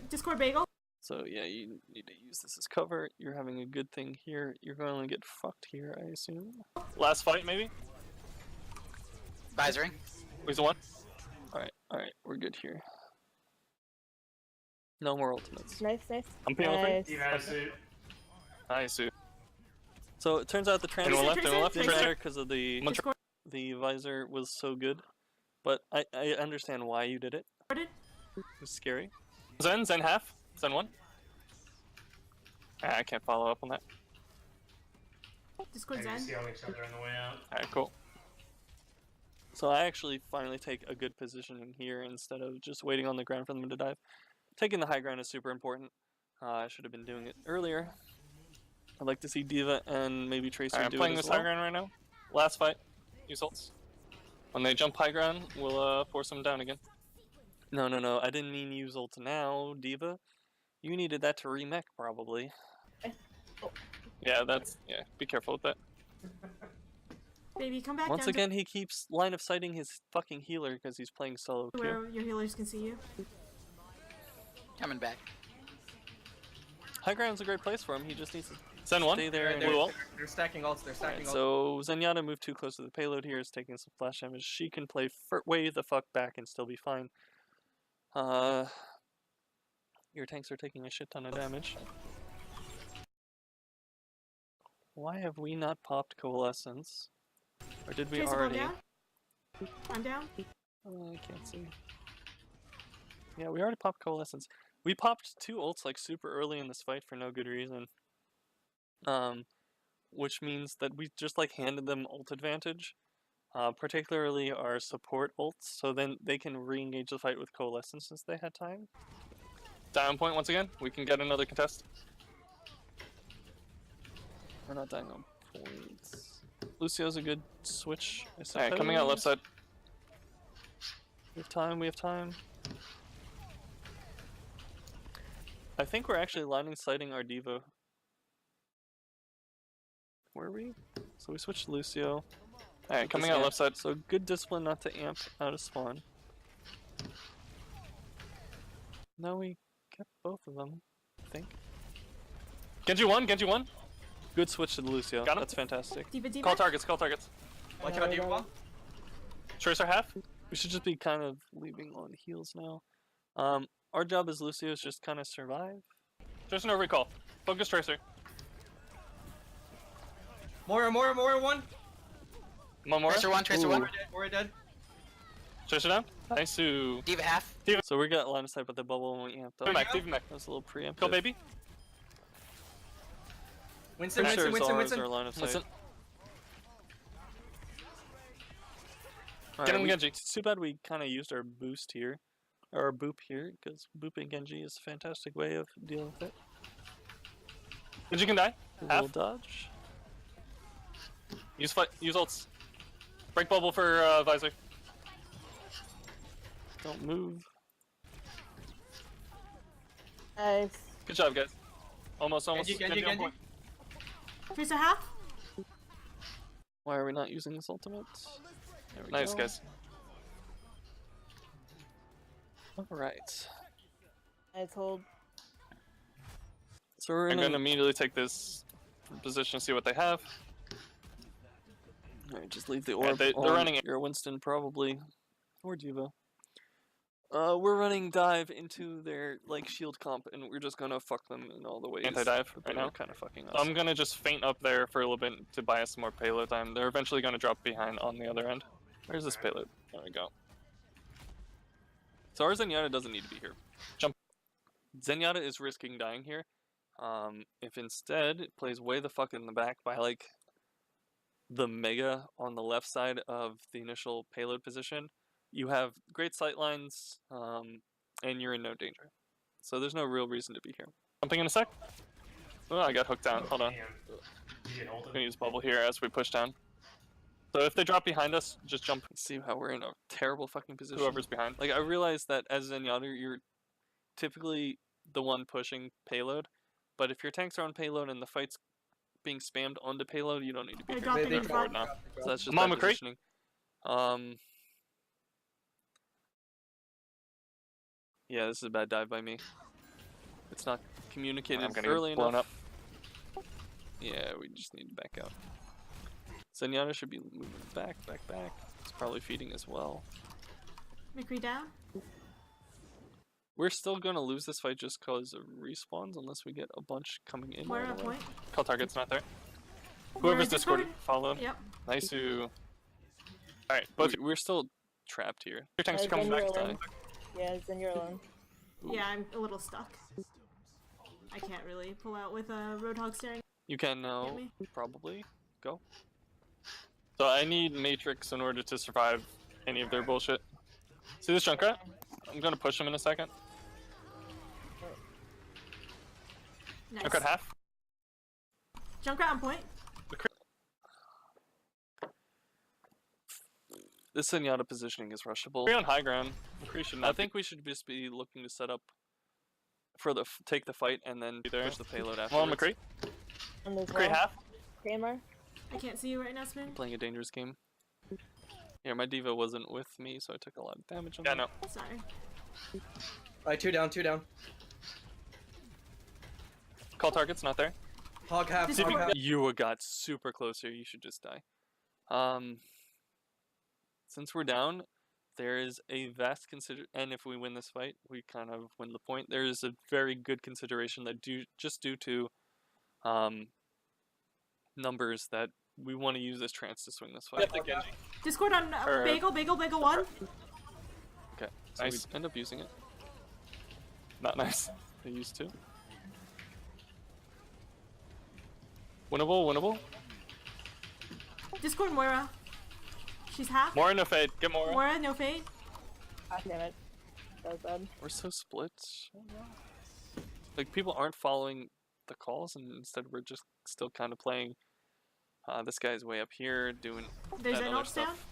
Discord bagel.
So yeah, you need to use this as cover. You're having a good thing here. You're going to get fucked here, I assume.
Last fight, maybe?
Visoring.
Weasel one.
Alright, we're good here. No more ultimates.
Nice.
I'm peeling for you.
Nice.
You had a suit. Nice suit.
So it turns out the
Anyone
transit
left? Anyone left?
didn't
Tracer.
matter because of the
Discord.
visor was so good. But I understand why you did it.
Recorded.
It was scary.
Zen half. Zen one. I can't follow up on that.
Discord
Maybe
Zen.
stealing each other on the way out. Alright, cool.
So I actually finally take a good positioning here instead of just waiting on the ground for them to dive. Taking the high ground is super important. I should have been doing it earlier. I'd like to see D.Va and maybe Tracer
Alright, I'm
do
playing
it as
this
well.
high ground right now. Last fight. Use ults. When they jump high ground, we'll force them down again.
No. I didn't mean use ult now, D.Va. You needed that to remech, probably.
Yeah, be careful with that.
Baby, come back
Once
down
again, he keeps line of sighting his fucking healer because he's playing solo
to
queue.
where your healers can see you.
Coming back.
High ground's a great place for him. He just needs to
Zen one.
stay there. And
Blue ult.
They're stacking ults. They're stacking
Alright,
ults.
so Zenyatta moved too close to the payload here, is taking some flash damage. She can play way the fuck back and still be fine. Your tanks are taking a shit ton of damage. Why have we not popped Coalescence? Or did we
Tracer, I'm
already?
down. I'm down.
I can't see. Yeah, we already popped Coalescence. We popped 2 ults like super early in this fight for no good reason. Which means that we just like handed them ult advantage. Particularly our support ults, so then they can re-engage the fight with Coalescence since they had time.
Down point once again. We can get another contest.
We're not dying on points. Lucio's a good switch.
Alright, coming out left side.
We have time, we have time. I think we're actually lining sighting our Diva. Were we? So we switched to Lucio.
Alright, coming out left side.
So good discipline not to amp out of spawn. Now we kept both of them, I think.
Genji 1, Genji 1.
Good switch to the Lucio.
Got him.
That's fantastic.
D.Va, D.Va.
Call targets, call targets.
Like how do you want?
Tracer half.
We should just be kind of leaving on heels now. Our job as Lucio is just kind of survive.
Tracer no recall. Focus Tracer.
More, one.
One more.
Tracer 1, Tracer 1.
We're dead.
Tracer down. Nice to.
D.Va half.
So we got line of sight with the bubble when we amped up.
Leave him back, leave him back.
That was a little preemptive.
Go, baby.
Winston,
Pretty sure
Winston,
it's
Winston,
ours,
Winston.
our line of sight.
Listen.
Alright,
Get him,
we-
Genji.
It's too bad we kind of used our boost here, or our boop here, because booping Genji is a fantastic way of dealing with it.
Genji can die.
A little
Half.
dodge.
Use ults. Break bubble for visor.
Don't move.
Nice.
Good job, guys. Almost.
Genji,
Genji on point.
Tracer half.
Why are we not using this ultimate? There we
Nice,
go.
guys.
Alright.
Nice hold.
So we're
I'm
in
gonna immediately take this position, see what they have.
Alright, just leave the
Alright,
orb.
they're
on
running it.
your Winston, probably. Or Diva. We're running dive into their like shield comp, and we're just gonna fuck them in all the ways.
Anti-dive
that
right
they're
now.
kind of fucking us.
I'm gonna just feint up there for a little bit to buy us some more payload time. They're eventually gonna drop behind on the other end. Where's this payload? There we go.
So our Zenyatta doesn't need to be here.
Jump.
Zenyatta is risking dying here. If instead it plays way the fuck in the back by like the Mega on the left side of the initial payload position, you have great sight lines, and you're in no danger. So there's no real reason to be here.
Jumping in a sec. Oh, I got hooked down. Hold on. I'm gonna use bubble here as we push down. So if they drop behind us, just jump
See how we're in a terrible fucking position.
whoever's behind.
Like I realize that as Zenyatta, you're typically the one pushing payload, but if your tanks are on payload and the fight's being spammed onto payload, you don't need to be
They're
here.
dropping
They're
in
forward
front.
now.
So that's just
Come on,
bad
McCree.
positioning. Yeah, this is a bad dive by me. It's not communicated
I'm gonna
early
get blown
enough. Yeah, we just need to back out. Zenyatta should be moving back. It's probably feeding as well.
McCree down.
We're still gonna lose this fight just cause of respawns unless we get a bunch coming in.
Moira
right
on
away.
point.
Call target's not there.
Moira
Whoever's Discord
Discord.
followed.
Yep.
Nice to. Alright, both
We're still trapped here.
your tanks are
Guys,
coming
then
back.
you're alone. Yeah, then you're alone.
Yeah, I'm a little stuck. I can't really pull out with a Roadhog staring.
You can now,
me.
probably. Go.
So I need Matrix in order to survive any of their bullshit. See this Junkrat? I'm gonna push him in a second.
Nice.
Junkrat half.
Junkrat on point.
This Zenyatta positioning is rushable.
We're on high ground. McCree should
I
not
think we should just be looking to set up for the take the fight and then
Be there.
push the payload
be. Well,
afterwards.
McCree.
And there's
McCree
one.
half.
Kramer.
I can't see you right now, Spin.
Playing a dangerous game. Yeah, my diva wasn't with me, so I took a lot of damage on
Yeah,
that.
no.
Sorry.
Alright, two down.
Call target's not there.
Hog half,
Discord.
hog half.
You got super close here. You should just die. Since we're down, there is a vast and if we win this fight, we kind of win the point. There is a very good consideration that just due to numbers that we want to use this trance to swing this fight.
Yep, the Genji.
Discord on
Or-
Bagel one.
Okay, so
Nice.
we end up using it.
Not nice.
I used to.
Winnable.
Discord Moira. She's half.
Moira no fade. Get Moira.
Moira, no fade.
Ah, damn it. That was bad.
We're so split. Like people aren't following the calls, and instead we're just still kind of playing This guy's way up here doing
There's
that
an
other
ult down.
stuff.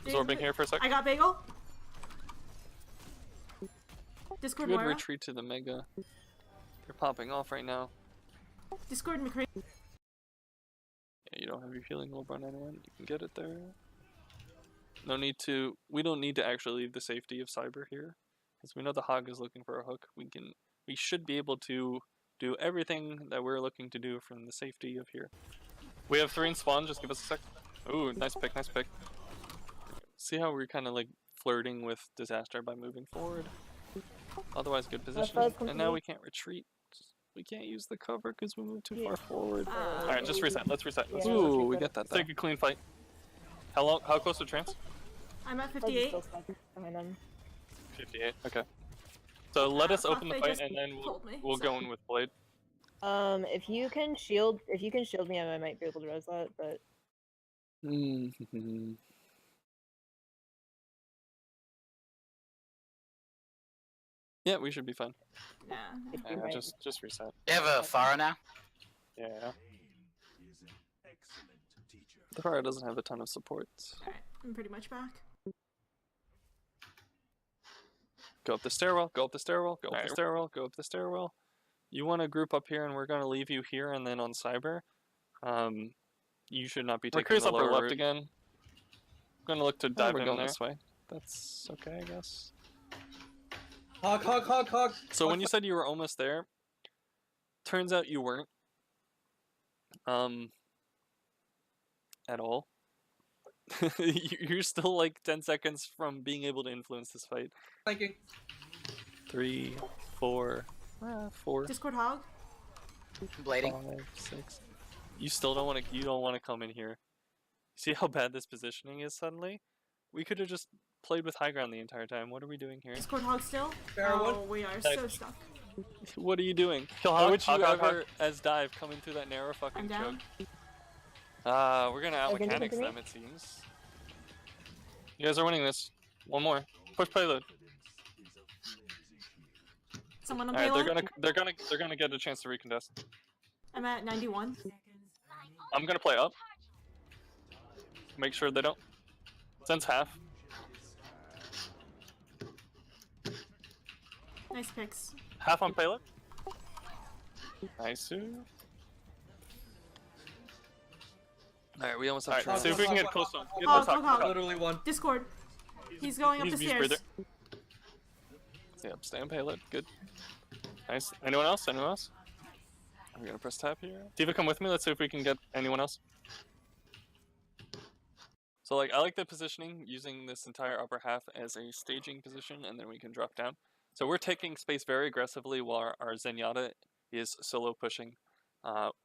Absorbing here for a
I
second.
got bagel. Discord
Good
Moira.
retreat to the mega. They're popping off right now.
Discord McCree.
Yeah, you don't have your healing orb on anyone. You can get it there. No need to. We don't need to actually leave the safety of Cyber here, because we know the Hog is looking for a hook. We should be able to do everything that we're looking to do from the safety of here. We have 3 in spawn. Just give us a sec. Ooh, nice pick, nice pick. See how we're kind of like flirting with disaster by moving forward. Otherwise, good position. And now we can't retreat. We can't use the cover because we moved too far forward. All right, just reset. Let's reset. Let's reset.
Ooh,
we get that. Let's take a clean fight. How long? How close to trance?
I'm at 58.
Behind them.
58. Okay. So let us open the
They
fight
just
and then
pulled me,
we'll
so-
go in with Blade.
If you can shield me, I might be able to res that, but
Yeah, we should be fine.
Yeah.
you might.
Just reset.
You have a Pharah now?
Yeah. The Pharah doesn't have a ton of support.
Alright, I'm pretty much back.
Go up the stairwell. Go up the stairwell. Go up the stairwell. Go up the stairwell. You want to group up here, and we're gonna leave you here, and then on Cyber, you should not be taking
Recruit's
the
upper
lower
left
route.
again. I'm gonna look to
Oh,
dive
we're
in
going
there.
this way. That's okay, I guess.
Hog.
So when you said you were almost there, turns out you weren't. At all. You're still like 10 seconds from being able to influence this fight.
Flanking.
3, 4, 4,
Discord Hog.
Blading.
5, 6. You still don't want to. You don't want to come in here. See how bad this positioning is suddenly? We could have just played with high ground the entire time. What are we doing here?
Discord Hog still.
Fair
Oh,
one.
we are so stuck.
What are you doing?
Kill
Why
Hog,
would you
Hog, Hog,
ever, as dive, coming through that narrow fucking
I'm down.
choke? We're gonna out
Okay,
mechanics
continue.
them, it seems.
You guys are winning this. One more. Push payload.
Someone on
All right,
payload.
they're gonna get a chance to recontest.
I'm at 91.
I'm gonna play up. Make sure they don't. Sense half.
Nice picks.
Half on payload.
Nice. Alright, we almost have
Alright,
trance.
see if we can get close to him. Get
Hog,
close,
Hog,
Hog.
Hog.
Literally one.
Discord. He's going up the
He's
stairs.
breather.
Yep, stay on payload. Good. Nice. Anyone else? Anyone else? I'm gonna press tab here.
Diva, come with me. Let's see if we can get anyone else.
So like, I like the positioning, using this entire upper half as a staging position, and then we can drop down. So we're taking space very aggressively while our Zenyatta is solo pushing,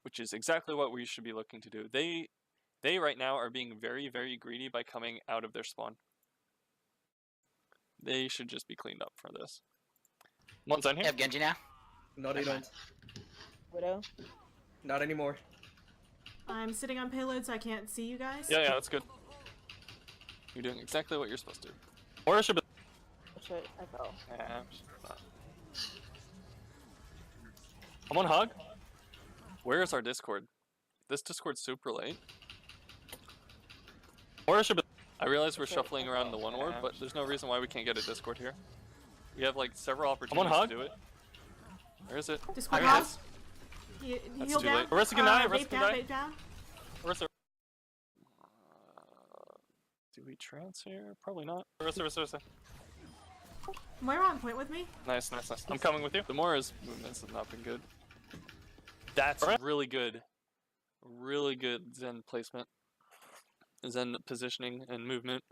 which is exactly what we should be looking to do. They right now are being very, very greedy by coming out of their spawn. They should just be cleaned up for this.
One's on
You
here.
have Genji now?
No, they don't.
Widow.
Not anymore.
I'm sitting on payload, so I can't see you guys.
Yeah, that's good.
You're doing exactly what you're supposed to do.
Or should be.
Shit, I fell.
Yeah, I'm on Hog.
Where is our Discord? This Discord's super late.
Or should be.
I realize we're shuffling around the one orb, but there's no reason why we can't get a Discord here. We have like several opportunities
Hog.
to do it. Where is it?
Discord
There it
Hog.
is.
He
That's
healed
too
down.
late.
Arista can die,
Vape
Arista can
down,
die.
vape down.
Where's the
Do we trance here? Probably not.
Arista?
Moira on point with me.
Nice. I'm coming with you.
The Moira's movements have not been good. That's
Alright.
really good. Really good Zen placement. Zen positioning and movement.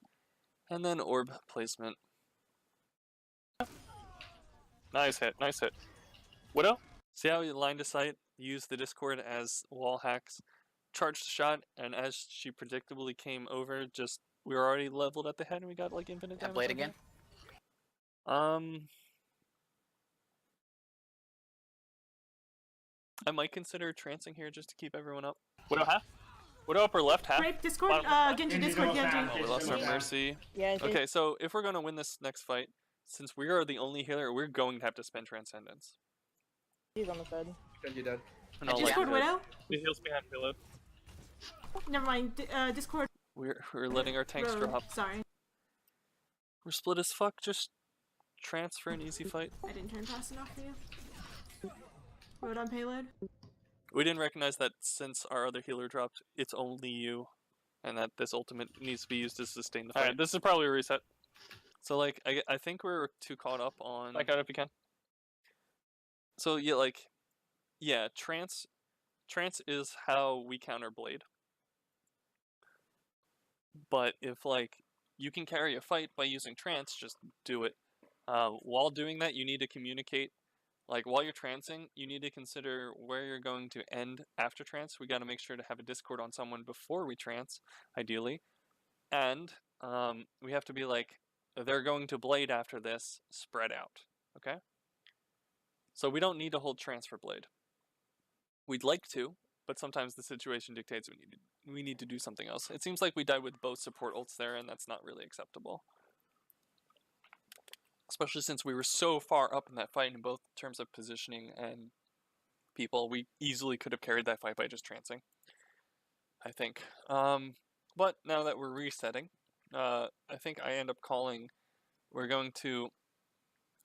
And then orb placement.
Nice hit. Widow?
See how you line to sight, use the Discord as wall hacks, charged the shot, and as she predictably came over, just we were already leveled at the head and we got like infinite
Have
damage.
Blade
on
again?
her. I might consider trancing here just to keep everyone up.
Widow half? Widow upper left half?
Rape Discord.
Bottom.
Genji Discord. Genji.
Oh, we lost our mercy.
Yeah, I think
Okay, so if we're gonna win this next fight, since we are the only healer, we're going to have to spend transcendence.
she's almost dead.
Genji dead.
And I'll let
Discord
you hit.
Widow?
He heals behind payload.
Never mind. Discord
We're letting our tanks
Road.
drop.
Sorry.
We're split as fuck. Just transfer an easy fight.
I didn't turn fast enough for you. Road on payload.
We didn't recognize that since our other healer dropped, it's only you, and that this ultimate needs to be used to sustain the fight.
Alright, this is probably a reset.
So like, I think we're too caught up on.
Back out if you can.
So yeah, like, yeah, trance is how we counter blade. But if like you can carry a fight by using trance, just do it. While doing that, you need to communicate. Like while you're trancing, you need to consider where you're going to end after trance. We got to make sure to have a discord on someone before we trance, ideally, and we have to be like, they're going to blade after this. Spread out, okay? So we don't need to hold trance for blade. We'd like to, but sometimes the situation dictates we need to do something else. It seems like we died with both support ults there, and that's not really acceptable. Especially since we were so far up in that fight in both terms of positioning and people. We easily could have carried that fight by just trancing, I think. But now that we're resetting, I think I end up calling,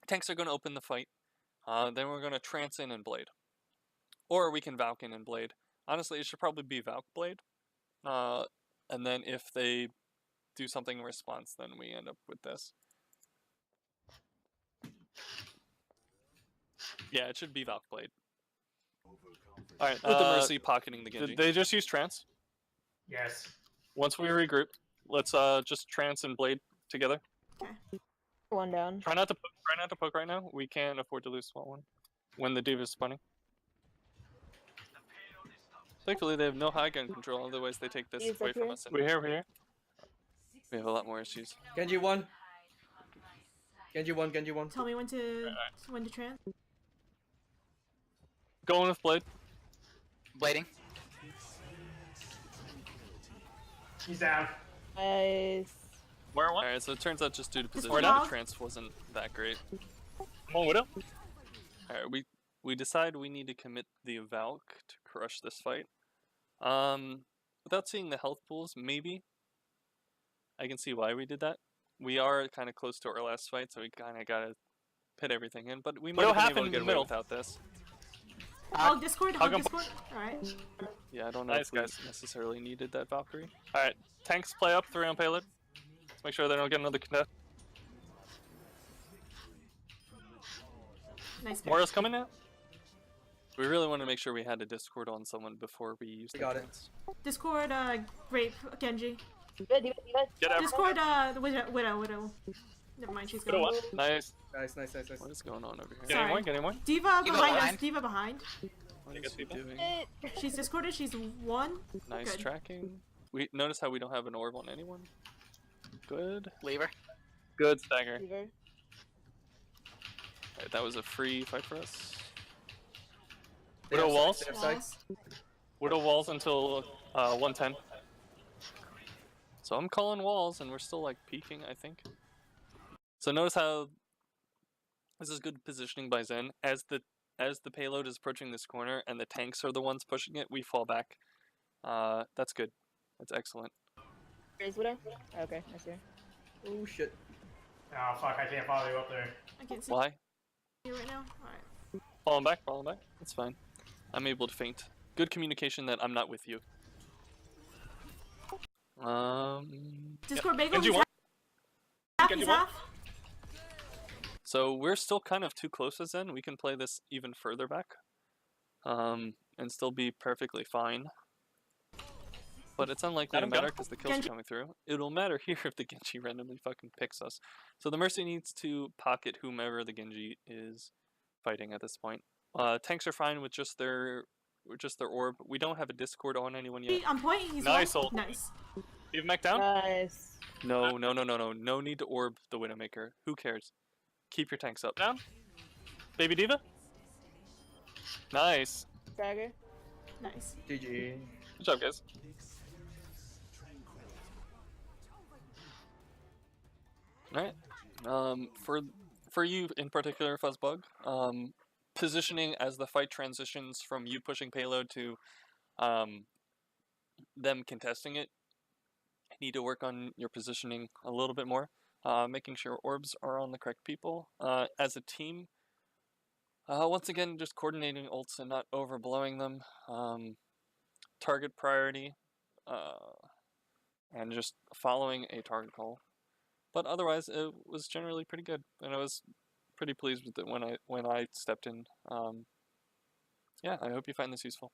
tanks are going to open the fight, then we're going to trance in and blade. Or we can Valk in and blade. Honestly, it should probably be Valk blade. And then if they do something in response, then we end up with this. Yeah, it should be Valk blade.
Alright,
With the Mercy pocketing the Genji.
did they just use trance?
Yes.
Once we regroup, let's just trance and blade together.
One down.
Try not to poke right now. We can't afford to lose small one when the div is spawning.
Thankfully, they have no high gun control, otherwise they take this
He's
away
up
from
here.
us. And
We're here.
we have a lot more issues.
Genji 1. Genji 1, Genji 1.
Tell me when to trans.
Going with blade.
Blading.
He's down.
Nice.
Where one?
Alright, so it turns out just due to
Just
position,
one
the
off?
trance wasn't that great.
Come on, Widow.
Alright, we decide we need to commit the Valk to crush this fight. Without seeing the health pools, maybe I can see why we did that. We are kind of close to our last fight, so we kind of gotta put everything in. But we might
Widow
have
half
been able
in
to
the
get away
middle.
without this.
Hog Discord. Hog
him.
Discord. All right.
Yeah, I don't know
Nice,
if we
guys.
necessarily needed that Valkyrie.
Alright, tanks play up 3 on payload. Let's make sure they don't get another contest.
Nice. Pick.
Moira's coming now.
We really want to make sure we had a Discord on someone before we used
We
the
got it.
trance.
Discord. Rape Genji.
You good? You good? You good?
Get out.
Discord. Widow. Never mind. She's
Widow
gone.
one. Nice.
Nice.
What is going on over here?
Get
Sorry.
anyone? Get anyone?
Diva
Diva
behind us.
behind.
Diva behind.
What
Take
is
a
he
Diva.
doing?
She's discorded. She's one.
Nice
Good.
tracking. We notice how we don't have an orb on anyone. Good.
Lever.
Good stagger.
Fever.
Alright, that was a free fight for us.
They
Widow
have
walls?
sight, they have sight.
Walls.
Widow walls until 110.
So I'm calling walls, and we're still like peeking, I think. So notice how this is good positioning by Zen. As the payload is approaching this corner and the tanks are the ones pushing it, we fall back. That's good. That's excellent.
Raise Widow? Okay, I see her.
Oh shit.
Oh fuck, I can't follow you up there.
I can't see
Why?
you right now. All right.
Falling back.
That's fine. I'm able to feint. Good communication that I'm not with you.
Discord Bagel.
Genji
He's
one.
half.
Genji
He's
one.
half.
So we're still kind of too close as Zen. We can play this even further back. And still be perfectly fine. But it's unlikely
Let
to
him go.
matter because the kills
Genji.
are coming through. It'll matter here if the Genji randomly fucking picks us. So the Mercy needs to pocket whomever the Genji is fighting at this point. Tanks are fine with just their orb. We don't have a Discord on anyone yet.
On point. He's
Nice
one.
ult.
Nice.
Leave mech down.
Nice.
No. No need to orb the Widowmaker. Who cares? Keep your tanks up.
Down. Baby Diva. Nice.
Stagger.
Nice.
GG.
Good job, guys.
Alright. For you in particular, Fuzzbug, positioning as the fight transitions from you pushing payload to them contesting it. Need to work on your positioning a little bit more, making sure orbs are on the correct people. As a team, once again, just coordinating ults and not overblowing them. Target priority, and just following a target call. But otherwise, it was generally pretty good, and I was pretty pleased with it when I stepped in. Yeah, I hope you find this useful.